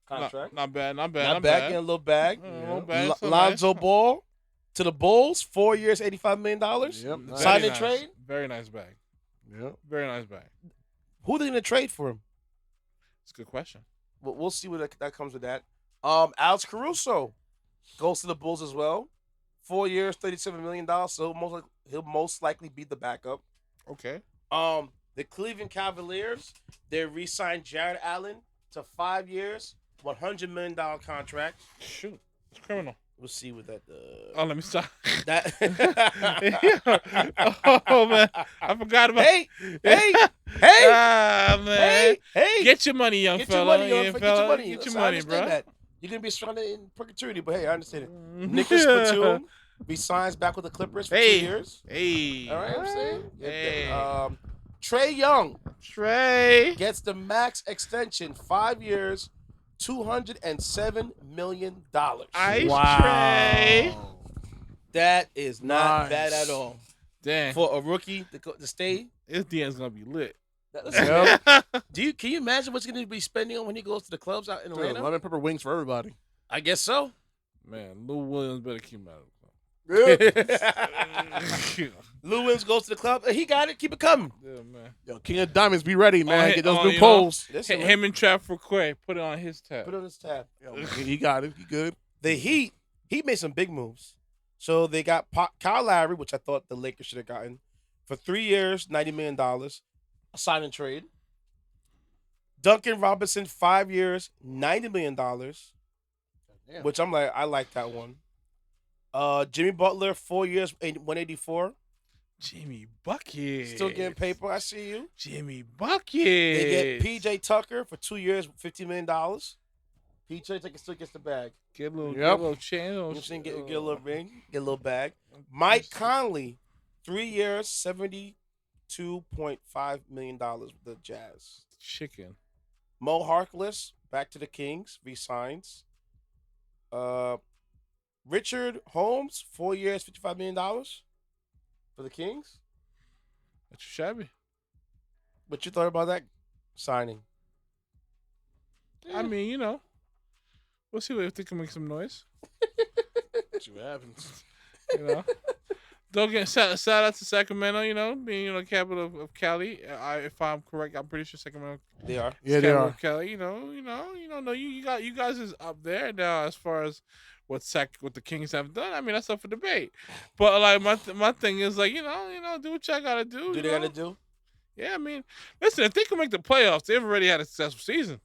contract. Not bad. Getting a little bag. Lonzo Ball to the Bulls, 4 years, $85 million. Yep. Sign and trade. Very nice bag. Yep. Very nice bag. Who are they going to trade for him? It's a good question. We'll see what that comes with that. Alex Caruso goes to the Bulls as well. 4 years, $37 million. So he'll most likely be the backup. Okay. The Cleveland Cavaliers, they re-signed Jared Allen to 5 years, $100 million contract. Shoot, it's criminal. We'll see what that. Oh, let me stop. That. Oh man, I forgot about. Hey, ah, man. Hey, Get your money, young get fella. Your money, Get your money, Listen, I bro. understand that. You're gonna be surrounded in perpetuity, but hey, I understand it. Nicholas Batum resigns back with the Clippers for 2 years. Hey. All right, I'm saying. Hey. Trae Young Trae gets the max extension, 5 years, $207 million. Ice Wow. Trae. That is not Nice. bad at all Damn. for a rookie to stay. His DM's gonna be lit. Listen, can you imagine what he's going to be spending on when he goes to the clubs out in Atlanta? Lemon pepper wings for everybody. I guess so. Man, Lou Williams better keep him out of the Lou Williams goes to the club. He got it. Keep it coming. Yeah, man. Yo, King of Diamonds, be ready, man. Get those new you poles. Listen, man. Him and Trav for Quay, put it on his tab. Put it on his tab. Yo, he got it. He good. The Heat made some big moves. So they got Kyle Lowry, which I thought the Lakers should have gotten, for 3 years, $90 million, a sign and trade. Duncan Robinson, 5 years, $90 million, which I'm like, I like that one. Jimmy Butler, 4 years, 184. Jimmy Bucket. Still getting paper. I see you. Jimmy Bucket. They get PJ Tucker for 2 years, $50 million. PJ Tucker still gets the bag. Get a little chain. You know what I'm saying? Get a little ring, get a little bag. Mike Conley, 3 years, $72.5 million with the Jazz. Chicken. Mo Harkless, back to the Kings, resigns. Richard Holmes, 4 years, $55 million for the Kings. That's shabby. What you thought about that signing? I mean, we'll see if they can make some noise. See what happens. Don't get shout out to Sacramento. Being capital of Cali. If I'm correct, I'm pretty sure Sacramento. They are. Yeah, they are. Of Cali. You guys is up there now as far as what the Kings have done. I mean, that's up for debate. But like my thing is like do what y'all gotta do. Do they gotta do? Yeah, I mean, listen, if they can make the playoffs, they've already had a successful season.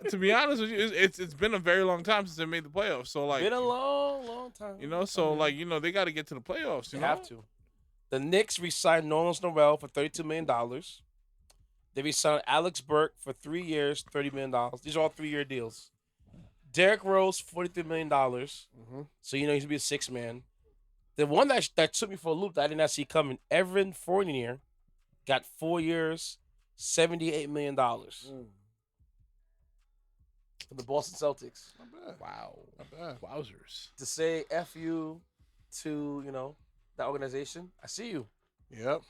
To be honest with you, it's been a very long time since they made the playoffs. So like, been a long time. So like they got to get to the playoffs. They have to. The Knicks re-signed Nerlens Noel for $32 million. They re-signed Alex Burke for 3 years, $30 million. These are all 3-year deals. Derrick Rose, $43 million. So he's gonna be a 6-man. The one that took me for a loop that I did not see coming, Evan Fournier, got 4 years, $78 million. For the Boston Celtics. Not bad. Wow. Not bad. Wowzers. To say F you to, that organization, I see you. Yep.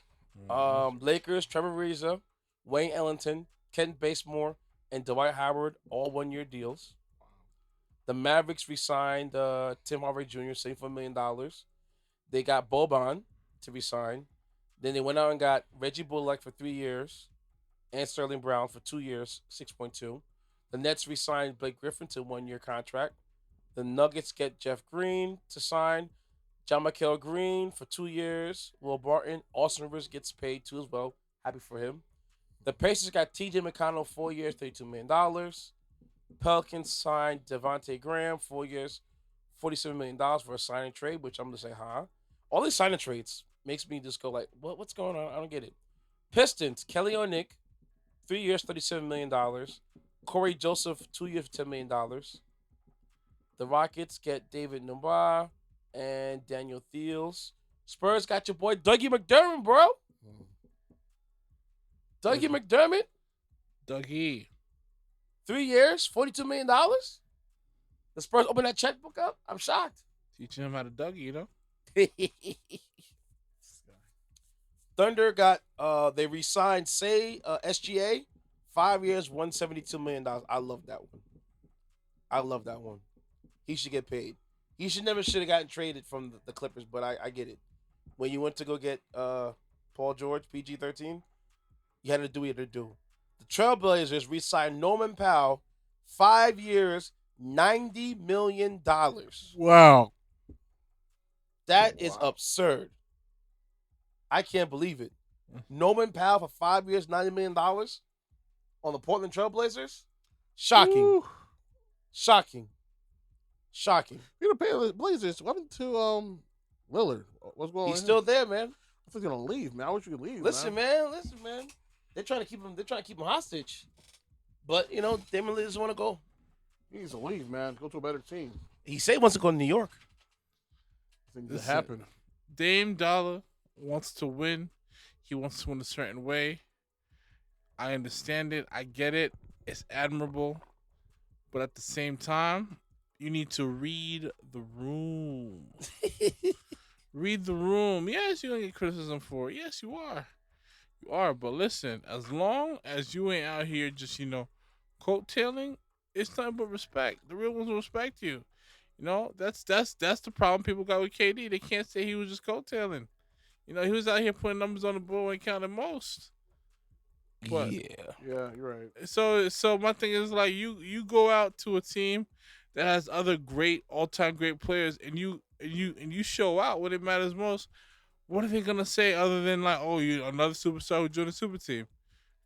Lakers, Trevor Ariza, Wayne Ellington, Ken Basemore, and Dwight Howard, all 1-year deals. The Mavericks re-signed Tim Hardaway Jr., $74 million. They got Boban to re-sign. Then they went out and got Reggie Bullock for 3 years and Sterling Brown for 2 years, $6.2. The Nets re-signed Blake Griffin to a 1-year contract. The Nuggets get Jeff Green to sign. John Michael Green for 2 years. Will Barton. Austin Rivers gets paid too as well. Happy for him. The Pacers got T.J. McConnell, 4 years, $32 million. Pelicans signed Devontae Graham, 4 years, $47 million for a signing trade, which I'm going to say, huh? All these signing trades makes me just go like, what's going on? I don't get it. Pistons, Kelly Olynyk, 3 years, $37 million. Corey Joseph, 2 years, $10 million. The Rockets get David Numba and Daniel Theels. Spurs got your boy Dougie McDermott, bro. Dougie McDermott, Dougie. 3 years, $42 million. The Spurs open that checkbook up. I'm shocked. Teaching him how to Dougie, you know? Thunder got they re-signed SGA, 5 years, $172 million. I love that one. He should get paid. He should have gotten traded from the Clippers, but I get it. When you went to go get Paul George, PG-13, you had to do what you had to do. The Trailblazers re-signed Norman Powell, 5 years, $90 million. Wow. That is absurd. I can't believe it. Norman Powell for 5 years, $90 million on the Portland Trailblazers? Shocking. Ooh. Shocking. You're gonna pay the Blazers. What happened to Lillard? What's going on? He's still there, man. I think he's gonna leave, man. I wish you could leave. Listen, man. They're trying to keep him hostage. But, Damian Lillard doesn't want to go. He needs to leave, man. Go to a better team. He said he wants to go to New York. Things that happen. Dame Dollar wants to win. He wants to win a certain way. I understand it. I get it. It's admirable. But at the same time, you need to read the room. Read the room. Yes, you're going to get criticism for it. Yes, you are. You are. But listen, as long as you ain't out here just, coattailing, it's nothing but respect. The real ones will respect you. That's the problem people got with KD. They can't say he was just coattailing. He was out here putting numbers on the board and counting most. But, yeah, you're right. So my thing is like you go out to a team that has other great all-time great players and you show out when it matters most. What are they gonna say other than like, oh, you another superstar who joined a super team?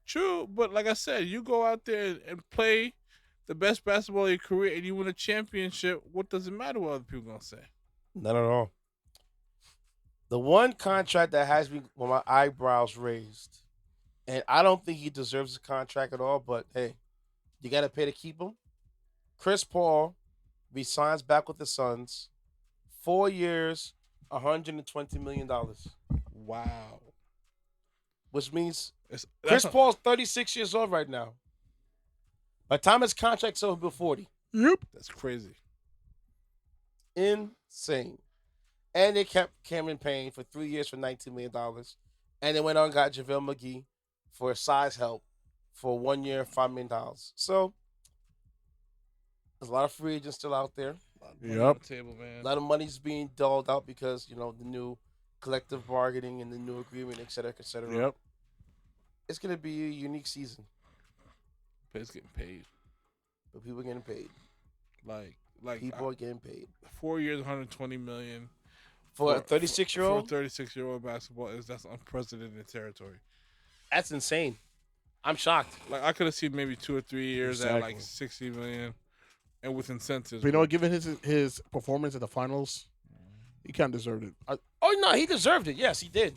True, but like I said, you go out there and play the best basketball of your career and you win a championship. What does it matter what other people gonna say? Not at all. The one contract that has me with my eyebrows raised, and I don't think he deserves a contract at all, but hey, you got to pay to keep him. Chris Paul resigns back with the Suns, 4 years, $120 million. Wow. Which means Chris Paul's 36 years old right now. By the time his contract's over, he'll be 40. Yep. That's crazy. Insane. And they kept Cameron Payne for 3 years for $19 million. And they went on and got JaVale McGee for size help for 1 year, $5 million. So, there's a lot of free agents still out there. Yep. Table, man. A lot of money's being doled out because, the new collective bargaining and the new agreement, et cetera, et cetera. Yep. It's going to be a unique season. Players getting paid. But people are getting paid. Like People are getting paid. 4 years, $120 million. For a 36-year-old? For a 36-year-old basketball, that's unprecedented territory. That's insane. I'm shocked. Like I could have seen maybe 2 or 3 years Exactly. at like $60 million, and with incentives. But given his performance in the finals, he kind of deserved it. Oh, no, he deserved it. Yes, he did.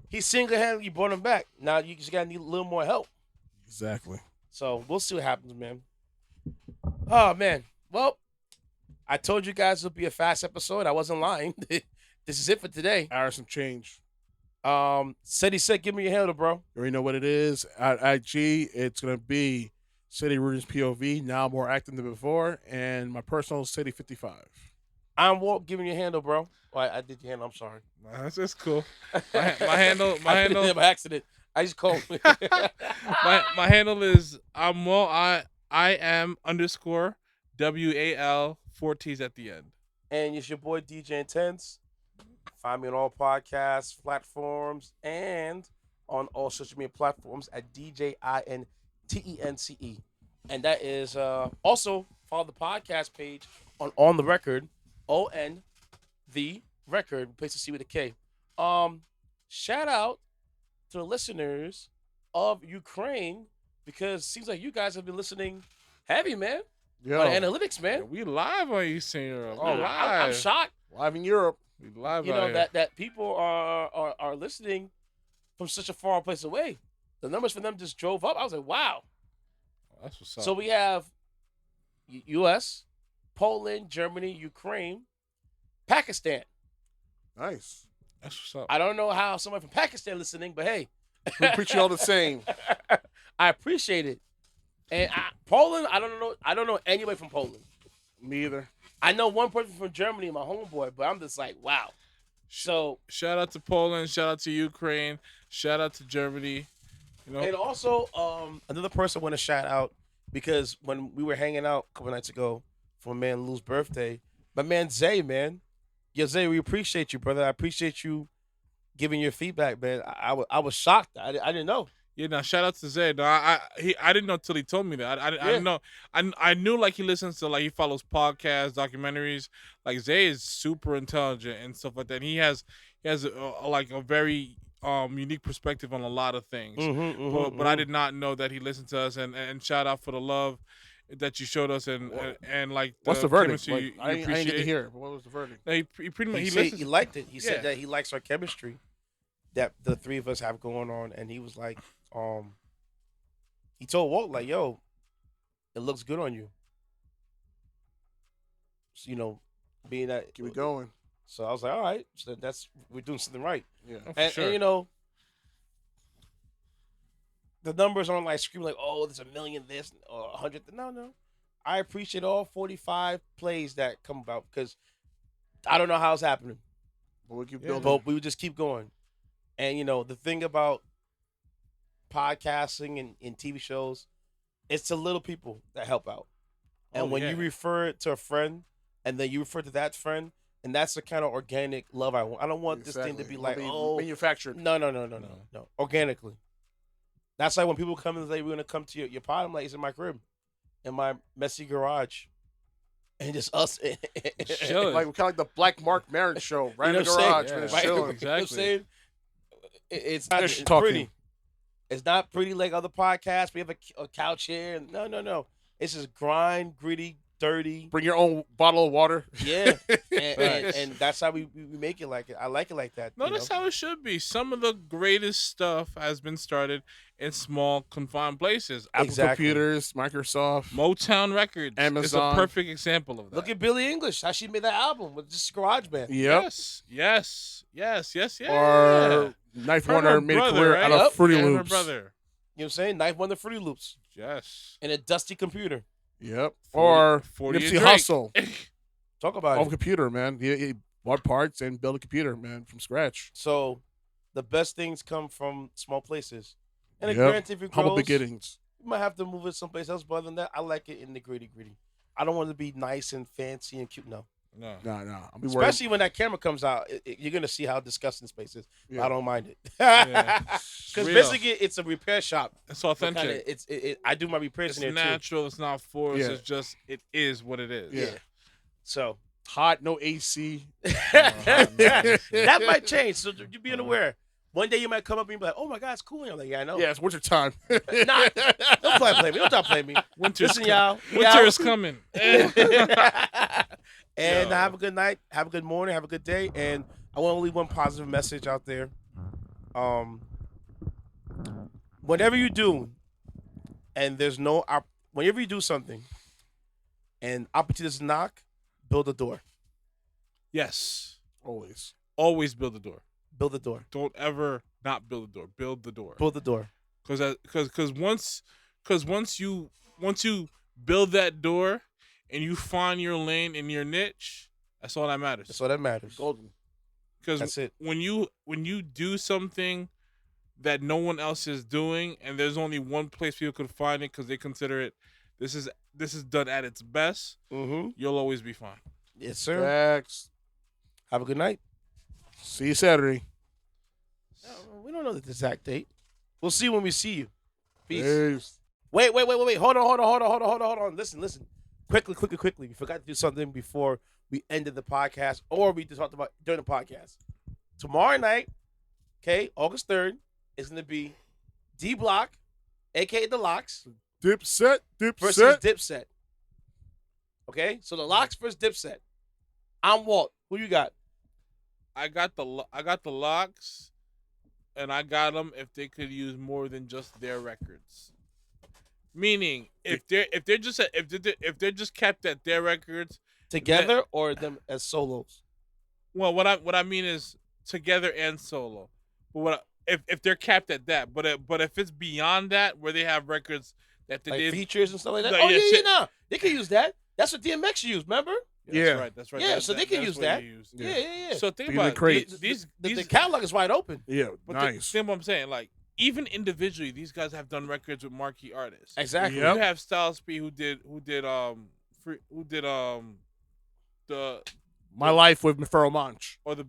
He single-handedly brought him back. Now you just got to need a little more help. Exactly. So we'll see what happens, man. Oh, man. Well, I told you guys it'll be a fast episode. I wasn't lying. This is it for today. Hour some change. City said, give me your handle, bro. You already know what it is. At IG, it's going to be City Rudens POV, now more active than before, and my personal City 55. I'm Walt, giving you your handle, bro. Oh, I did your handle. I'm sorry. That's cool. My handle. I did it by accident. I just called. my handle is Walt. I am _ WAL 4 T's at the end. And it's your boy DJ Intence. Find me on all podcast platforms and on all social media platforms at DJINTENCE. And that is also follow the podcast page on the record, ON the record, place to see with a K. Shout out to the listeners of Ukraine because it seems like you guys have been listening heavy, man. Yo. On analytics, man. Yeah, we live on Eastern Europe. Oh, We live. I'm shocked. Live in Europe. We live You out know here. that people are listening from such a far place away. The numbers for them just drove up. I was like, wow. That's what's up. So we have U.S., Poland, Germany, Ukraine, Pakistan. Nice. That's what's up. I don't know how someone from Pakistan listening, but hey, We appreciate all the same. I appreciate it. And Poland, I don't know anybody from Poland. Me either. I know one person from Germany, my homeboy, but I'm just like, wow. So, Shout out to Poland. Shout out to Ukraine. Shout out to Germany. You know, and also another person I want to shout out because when we were hanging out a couple nights ago for my man Lou's birthday, my man Zay, man. Yo, Zay, we appreciate you, brother. I appreciate you giving your feedback, man. I was shocked. I didn't know. yeah. Now shout out to Zay. No, I didn't know till he told me that. I didn't know. I knew like he listens to he follows podcasts, documentaries. Like Zay is super intelligent and stuff like that. And he has a very unique perspective on a lot of things. But I did not know that he listened to us. And shout out for the love that you showed us and like What's the verdict? chemistry Like, I didn't get to appreciate. hear. What was the verdict? He pretty much He he said listens. he liked it. He said Yeah. that he likes our chemistry that the three of us have going on, and he was like, he told Walt like, "Yo, it looks good on you." So, you know, being that Keep it going. So I was like, all right, so we're doing something right. Yeah. Oh, for And, sure. and you know, the numbers aren't like screaming like, oh, there's 1 million this or 100. No. I appreciate all 45 plays that come about because I don't know how it's happening, But we keep Yeah. building. but we would just keep going. And you know, the thing about podcasting and TV shows, it's the little people that help out. And Oh, when yeah. you refer it to a friend, and then you refer to that friend, and that's the kind of organic love I want. I don't want this thing to be like, oh, manufactured. no. Organically. That's like when people come and say, we're going to come to your pod. I'm like, it's in my crib, in my messy garage. And just us. Chilling. Like kind of like the Black Mark marriage show, right You in know the what I'm garage, saying? man, Yeah. chilling. You know what I'm Exactly. saying? It's not Just it's talking. pretty. It's not pretty like other podcasts. We have a couch here. No. It's just grind, gritty, dirty. Bring your own bottle of water. Yeah. Facts. and that's how we make it like it. I like it like that. No, you that's know? how it should be. Some of the greatest stuff has been started in small, confined places. Apple Exactly. computers, Microsoft. Motown Records is Amazon. a perfect example of that. Look at Billie English, how she made that album with just GarageBand. Yep. Yes. Or Knife Her Warner and her made a brother, career right? out of Yep. Fruity Yeah, and her Loops. brother. You know what I'm saying? Knife won the Fruity Loops Yes. in a dusty computer. Yep. 40 Or 40 Nipsey and Drake. Hussle. Talk about Own it. computer, man. He bought parts and built a computer, man, from scratch. So the best things come from small places. And Yep. granted, if it grows, Humble beginnings. you might have to move it someplace else. But other than that, I like it in the gritty. I don't want it to be nice and fancy and cute. No. No. Nah. I'll be worried. Especially when that camera comes out, you're going to see how disgusting space is. Yeah. I don't mind it. Yeah. Because Real. basically, it's a repair shop. It's So authentic. kinda, I do my repairs It's in there natural. It's not forced. Yeah. It's just, it is what it is. too. Yeah. So Hot, no AC. that might change. So you being aware. One day you might come up and you be like, "Oh my God, it's cool." And I'm like, "Yeah, I know." Yeah, it's winter time. Nah, don't play me. Don't try to play me. Winter's Listen, y'all. Winter is coming. And Yo. have a good night. Have a good morning. Have a good day. And I want to leave one positive message out there. Whatever you do, and there's no whenever you do something, and opportunities knock, build a door. Yes. Always. Always build a door. Build a door. Don't ever not build a door. Build the door. Build the door. Because once you build that door and you find your lane and your niche, that's all that matters. That's all that matters. Golden. Because That's it. when you do something that no one else is doing, and there's only one place people could find it because they consider it this is done at its best, Mm-hmm. you'll always be fine. Yes, sir. Facts. Have a good night. See you Saturday. We don't know the exact date. We'll see when we see you. Peace. Peace. Wait. Hold on. Listen. Quickly. We forgot to do something before we ended the podcast, or we just talked about during the podcast. Tomorrow night, okay, August 3rd, is going to be D Block, aka the Locks, Dipset. versus Dipset. Okay, so the Locks versus Dipset. I'm Walt. Who you got? I got the Locks, and I got them if they could use more than just their records. Meaning, if they're just kept at their records Together or them as solos? Well, what I mean is together and solo. But if they're capped at that, but if it's beyond that, where they have records that they Like did features and stuff like that. No, Oh yeah, yeah, shit. no, they can use that. That's what DMX used. Remember? Yeah. that's right. Yeah, so they can that's use what that. they used. Yeah. So think Be the about it. crates. The catalog is wide open. Yeah, But nice. think what I'm saying. Like even individually, these guys have done records with marquee artists. Exactly. Yep. You have Styles P who did the My Life with Pharoah Monch. or the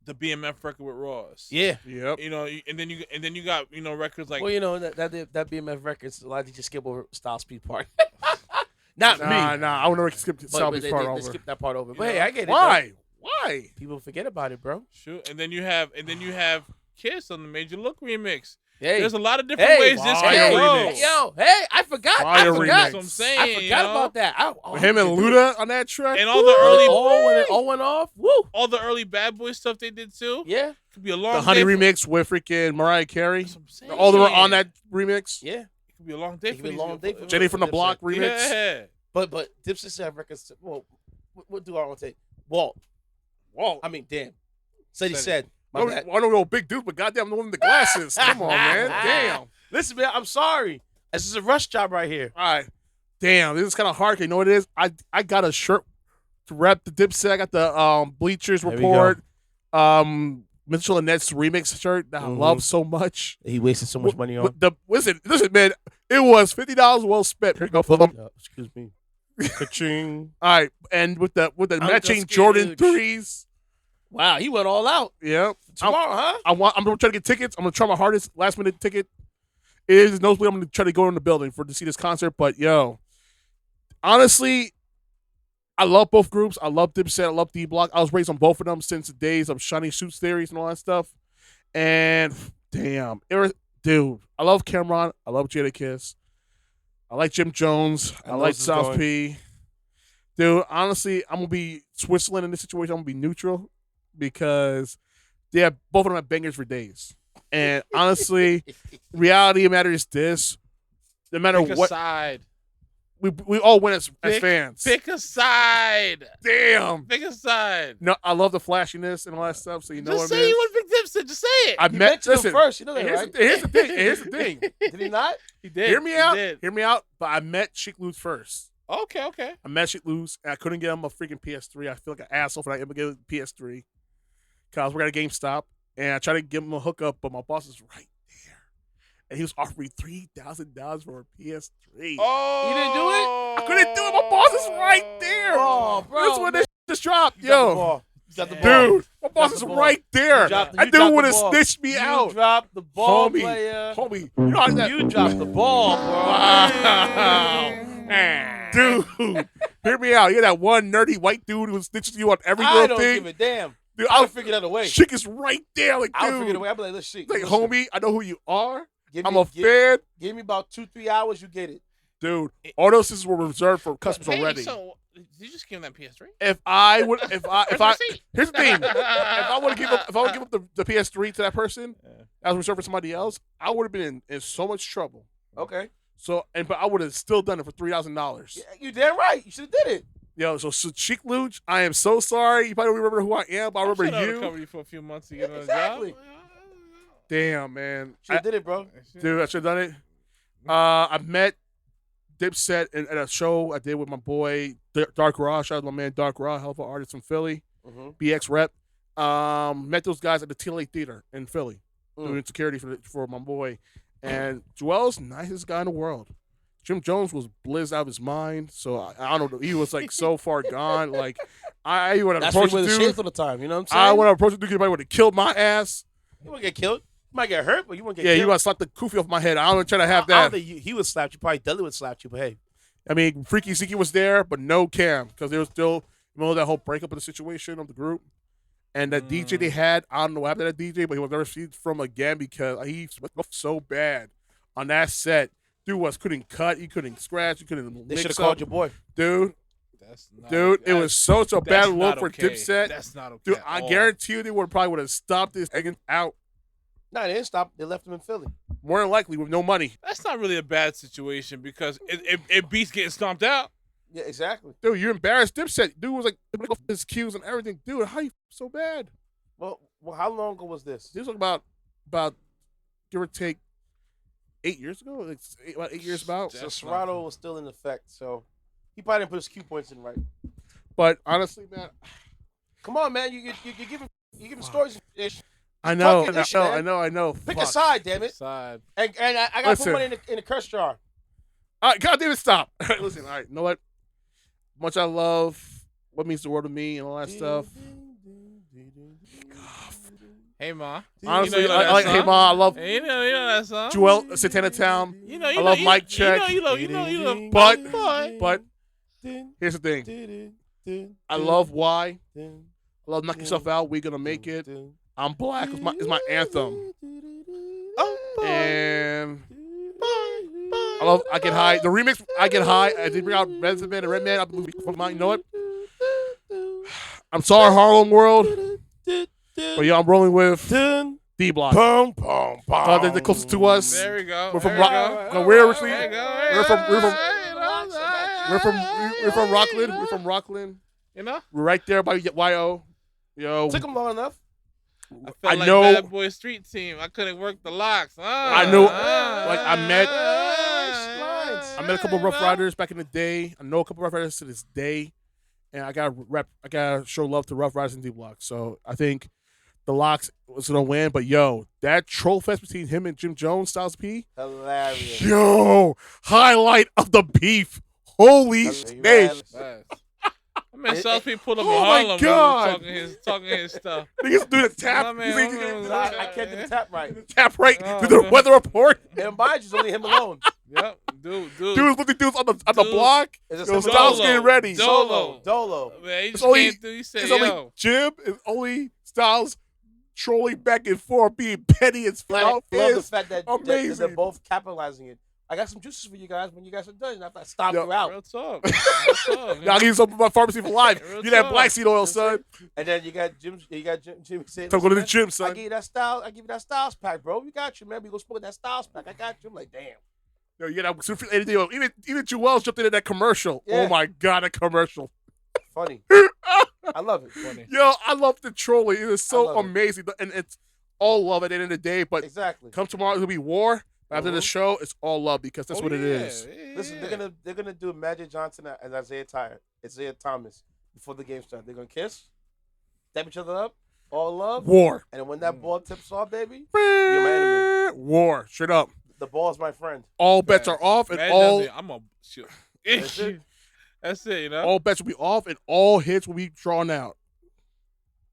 BMF record with Ross. Yeah. Yep. You know, and then you got records like Well, you know that BMF records, a lot of you just skip over Styles P part. Not me. Nah. I would never skip But Salvy's they part over. skip that part over. But You hey, know? I get it. though. Why? People forget about it, bro. shoot, and then you have Kiss on the Major Look remix. Hey, There's a lot of different hey, ways this fire can go. remix. Hey, yo, hey, I forgot. Fire I remix. forgot. That's what I'm saying. I forgot about that. Him and Luda on that track. And all the early when it all went off. Woo. all the early Bad Boy stuff they did too. Yeah. Could be a long The Honey day for- remix with freaking Mariah Carey. That's what I'm saying. All that were on that remix. Yeah. It could be a long day It for could be a these long day for Jenny from the Block Dipset. remix. Yeah. But Dipset have records. Well, what do I want to say? Walt. Whoa. I mean, damn. Said he Said said. My I bad. don't know big dude, but goddamn, the one with the glasses. Come on, man. Damn. Listen, man, I'm sorry. This is a rush job right here. All right. Damn, this is kind of hard. You know what it is? I got a shirt to rep the Dipset. I got the Bleachers There we Report Mitchell and Ness remix shirt that I love so much. He wasted so much money on. Listen, man. It was $50 well spent. Here you go for them. Excuse me. Ka-ching. All right, and with the matching just Jordan huge. 3s. Wow, he went all out. Yeah. Tomorrow, huh? I'm gonna try to get tickets. I'm gonna try my hardest. Last minute ticket. It is nosebleed. I'm gonna try to go in the building to see this concert. But yo, honestly, I love both groups. I love Dipset. I love D Block. I was raised on both of them since the days of Shiny Suits theories and all that stuff. And damn, dude, I love Cameron. I love Jadakiss. I like Jim Jones. I like South P. Dude, honestly, I'm gonna be Switzerland in this situation. I'm gonna be neutral because both of them have bangers for days. And honestly, reality matter is this: no matter Pick a what, side. we all win as fans. Pick a side. Damn. Pick a side. No, I love the flashiness and all that stuff. So you know Just what say I mean. you want to pick Dipset. Just say it. I You mentioned him first. You know that, here's, right? here's the thing. Here's the thing. Did he not? He did. Hear me He out. did. Hear me out. But I met Sheik Luz first. Okay. I met Sheik Luz, and I couldn't get him a freaking PS3. I feel like an asshole for not able to get him a PS3 because we're at a GameStop, and I tried to give him a hookup, but my boss is right there, and he was offering $3,000 for a PS3. Oh, You didn't do it? I couldn't do it. My boss is right there. Oh, bro, That's when this just dropped, You got the yo. ball. You got the ball. Dude, my boss the is ball. right there. You dropped the- That you dude dropped would the have ball. snitched me You out. dropped the ball, Homie, player. homie. You know how that. You dropped the ball, bro. Wow. Dude, hear me out. You're that one nerdy white dude who snitches you on every I little don't thing. give a damn. Dude, I'll figure that away. Chick is right there. Like, I'll figure it dude. away. I'll be like, let's see. Like, Listen, homie, I know who you are. give I'm me- a fan. Give me about 2-3 hours, you get it. Dude, all those systems were reserved for customers Hey, already. so did you just give him that PS3? If I would, if I, Where's here's the thing. If I would give up the PS3 to that person, as reserved for somebody else, I would have been in so much trouble. Okay. So, but I would have still done it for $3,000. Yeah, you damn right. You should have did it. Yo, so Sheik Luch, I am so sorry. You probably don't remember who I am, but I remember I you. covered you for a few months to get another Exactly. job. Damn, man. Should have did it, bro. Dude, I should have done it. I met Dipset at a show I did with my boy Dark Raw. Shout out to my man Dark Raw, hell of an artist from Philly, BX rep. Met those guys at the TLA Theater in Philly doing security for my boy. And Joel's nicest guy in the world. Jim Jones was blizzed out of his mind, so I don't know. He was like so far gone. Like I would have That's why approached you wear the the dude. shades all the time. You know what I'm saying? I would have approached the dude. Everybody would have killed my ass. You won't get killed. You might get hurt, but you won't get Yeah, killed. you would have slapped the kufi off my head. I don't try to have I that. don't think he would slap you. Probably Dudley would slap you, but hey. I mean, Freaky Zeke was there, but no Cam because there was still that whole breakup of the situation of the group. And the DJ they had, I don't know what happened to that DJ, but he was never seen from again because he was so bad on that set. Dude couldn't cut, he couldn't scratch, he couldn't. They should have called your boy, dude. It was such a bad look for Dipset. That's not okay. Dude, I guarantee you they would have stopped this hanging out. No, they didn't stop. They left him in Philly. More than likely with no money. That's not really a bad situation because it beats getting stomped out. Yeah, exactly. Dude, you embarrassed Dipset. Dude was like his cues and everything. Dude, how you so bad? Well, how long ago was this? This was about give or take 8 years ago. Like about 8 years about. So Serato was still in effect, so he probably didn't put his cue points in right. But honestly, man, come on, man, you giving stories. I know. Pick a side, damn it. Side. And I got to put money in the curse jar. All right, God damn it, stop. All right, listen, all right, you know what? Much I love what means the world to me and all that stuff. Hey Ma. Honestly, you know I like Hey Ma. I love hey, you know that song. Joel Satana Town. I love Mike Check. But here's the thing. I love Why. I love Knock Yourself Out. We Gonna Make It. I'm Black is my anthem. And I love I Get High. The remix I Get High. I did bring out Redman and Redman. You know what? I'm sorry, Harlem World. But yeah, I'm rolling with D Block. They're closest to us. There we go. We're from We're originally. We're from Rockland. We're from Rockland. You know? We're right there by YO. Yo. Took them long enough. I felt like Bad Boy Street Team. I couldn't work the locks. I know. Like I met a couple of Rough Riders back in the day. I know a couple of Rough Riders to this day, and I gotta show love to Rough Riders and D Block. So I think the Locks was gonna win, but yo, that troll fest between him and Jim Jones, Styles P, hilarious. Yo, highlight of the beef. Holy snake. Man, Styles P pulled up Oh in my Harlem, God. talking his stuff. Niggas do the tap. I can't do the tap right. Tap right. Do the weather report. And mind you, it's only him alone. Yep, dude. Dudes looking dudes on the block. Yo, Styles getting ready. Dolo. Man, he it's just only, came through. He said, it's only yo. Jim. It's only Styles trolling back and forth, being petty as fuck. Love the fact that amazing. they're both capitalizing it. I got some juices for you guys when you guys are done. After I stomp you out. Real talk. I'll give you some of my pharmacy for life. You that black seed oil, son. And then you got Jim saying, Don't go to the gym, son. I give you that Styles pack, bro. We got you, man. We go smoke that Styles pack. I got you. I'm like, damn. Yo, you get that. Even Joel's jumped into that commercial. Yeah. Oh my God, that commercial. Funny. I love it. Funny. Yo, I love the trolling. It is so amazing. And it's all love at the end of the day. But exactly. Come tomorrow, it'll be war. After the show, it's all love because that's what it is. Yeah. Listen, they're gonna do Magic Johnson and Isaiah Thomas before the game starts. They're gonna kiss, step each other up, all love, war. And when that ball tips off, baby, you're my enemy. War, straight up. The ball's my friend. All bets are off, and I'm a shoot. That's it, you know. All bets will be off, and all hits will be drawn out.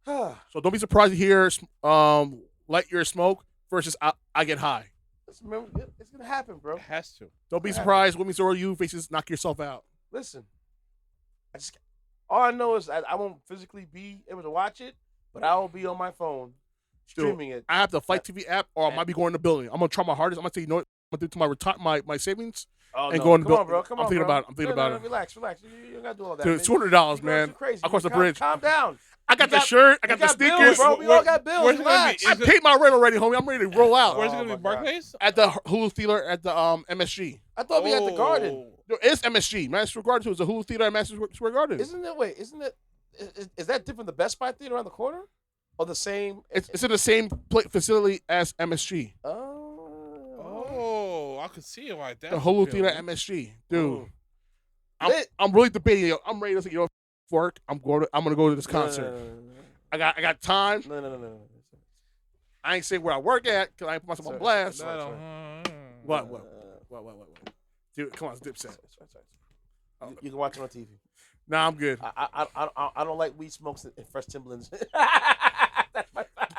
So don't be surprised to hear Light Your Smoke versus I Get High. It's gonna happen, bro. It has to. Don't be surprised when we saw you faces Knock Yourself Out. Listen, all I know is I won't physically be able to watch it, but I will be on my phone streaming it. I have the Fight TV app, or I might be going to the building. I'm gonna try my hardest. I'm gonna say, you know what? I'm gonna do to my savings and go in the building. Come on, I'm thinking bro. about it. Relax. You don't gotta do all that. Dude, $200, man. Across the bridge. Calm down. I got the shirt. I got the sneakers. Bills, bro. We all got bills. Relax. I paid my rent already, homie. I'm ready to roll out. Where's it gonna be? Barclays? At the Hulu Theater at the MSG. I thought we had the Garden. No, it's MSG. Madison Square Garden. So it's the Hulu Theater at Madison Square Garden. Isn't it? Is that different? The Best Buy Theater around the corner, or the same? It's in the same facility as MSG. Oh, I could see it like that. The Hulu Theater at MSG, dude. I'm really debating. I'm ready to say, work. I'm gonna go to this concert. I got time. No. I ain't saying where I work at because I ain't put myself on blast. What? Dude, come on, it's Dipset. You can watch it on TV. Nah, I'm good. I don't like weed smokes and fresh Timberlands.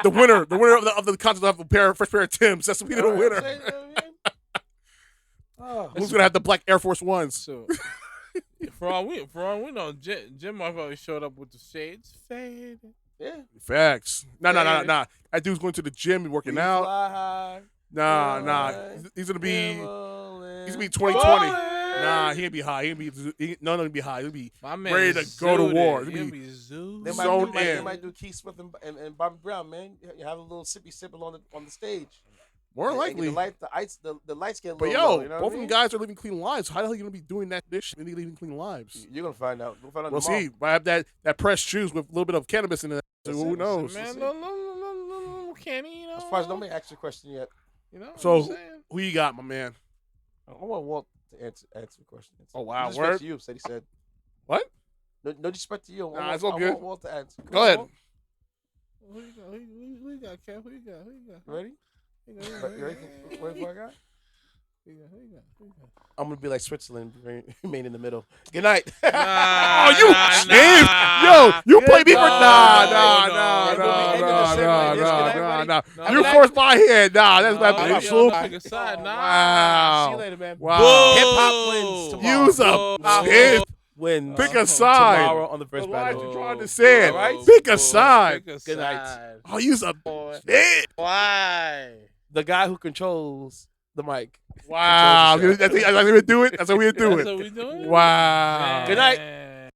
The winner of the concert will have a fresh pair of Timbs. That's the winner. Who's gonna have the black Air Force Ones? So, for all we know, Jim Mark always showed up with the shades faded. Yeah. Facts. Nah. That dude's going to the gym and working We out. fly high. Nah. He's gonna be 2020. Nah, he ain't be high. None of them be high. He'll be My man ready to go to war. He'll He'll be zoo. They Zone they in. might do Keith Smith and Bobby Brown, man. You have a little sippy on the stage. More And likely. The lights get a But little yo, low, you know both what of I them mean? guys are living clean lives. How the hell are you gonna be doing that dish and they living clean lives? You're gonna find out. We'll find out We'll tomorrow. see. I have that pressed juice with a little bit of cannabis in it. So That's who it. knows? Man, no, Kenny, you know. As far as nobody asked you a question yet. You know. So I'm saying. who you got, my man? I want Walt to answer the question. Oh, wow. No disrespect Word? to you, said he said. What? No disrespect to you. Nah, it's all good. I want Walt to answer. Go ahead. Walt. Who you got, Kev? Who you got? Ready? You ready for what I got? Who you got? I'm gonna be like Switzerland, remain in the middle. Good night. Oh, you changed. Yo, you play me for nah. You forced my hand. Nah, that's my Pick bitch. a side. Nah. Wow. See you later, man. Wow. Hip hop wins tomorrow. Use a bitch. Wins Pick a side. tomorrow on the first The lines battle. you're drawing the sand. Alright? Pick a side. Good night. Oh, use a bitch. Why? The guy who controls the mic. Wow. That's how we do it. That's how we do That's it. what we doing? Wow. Good night.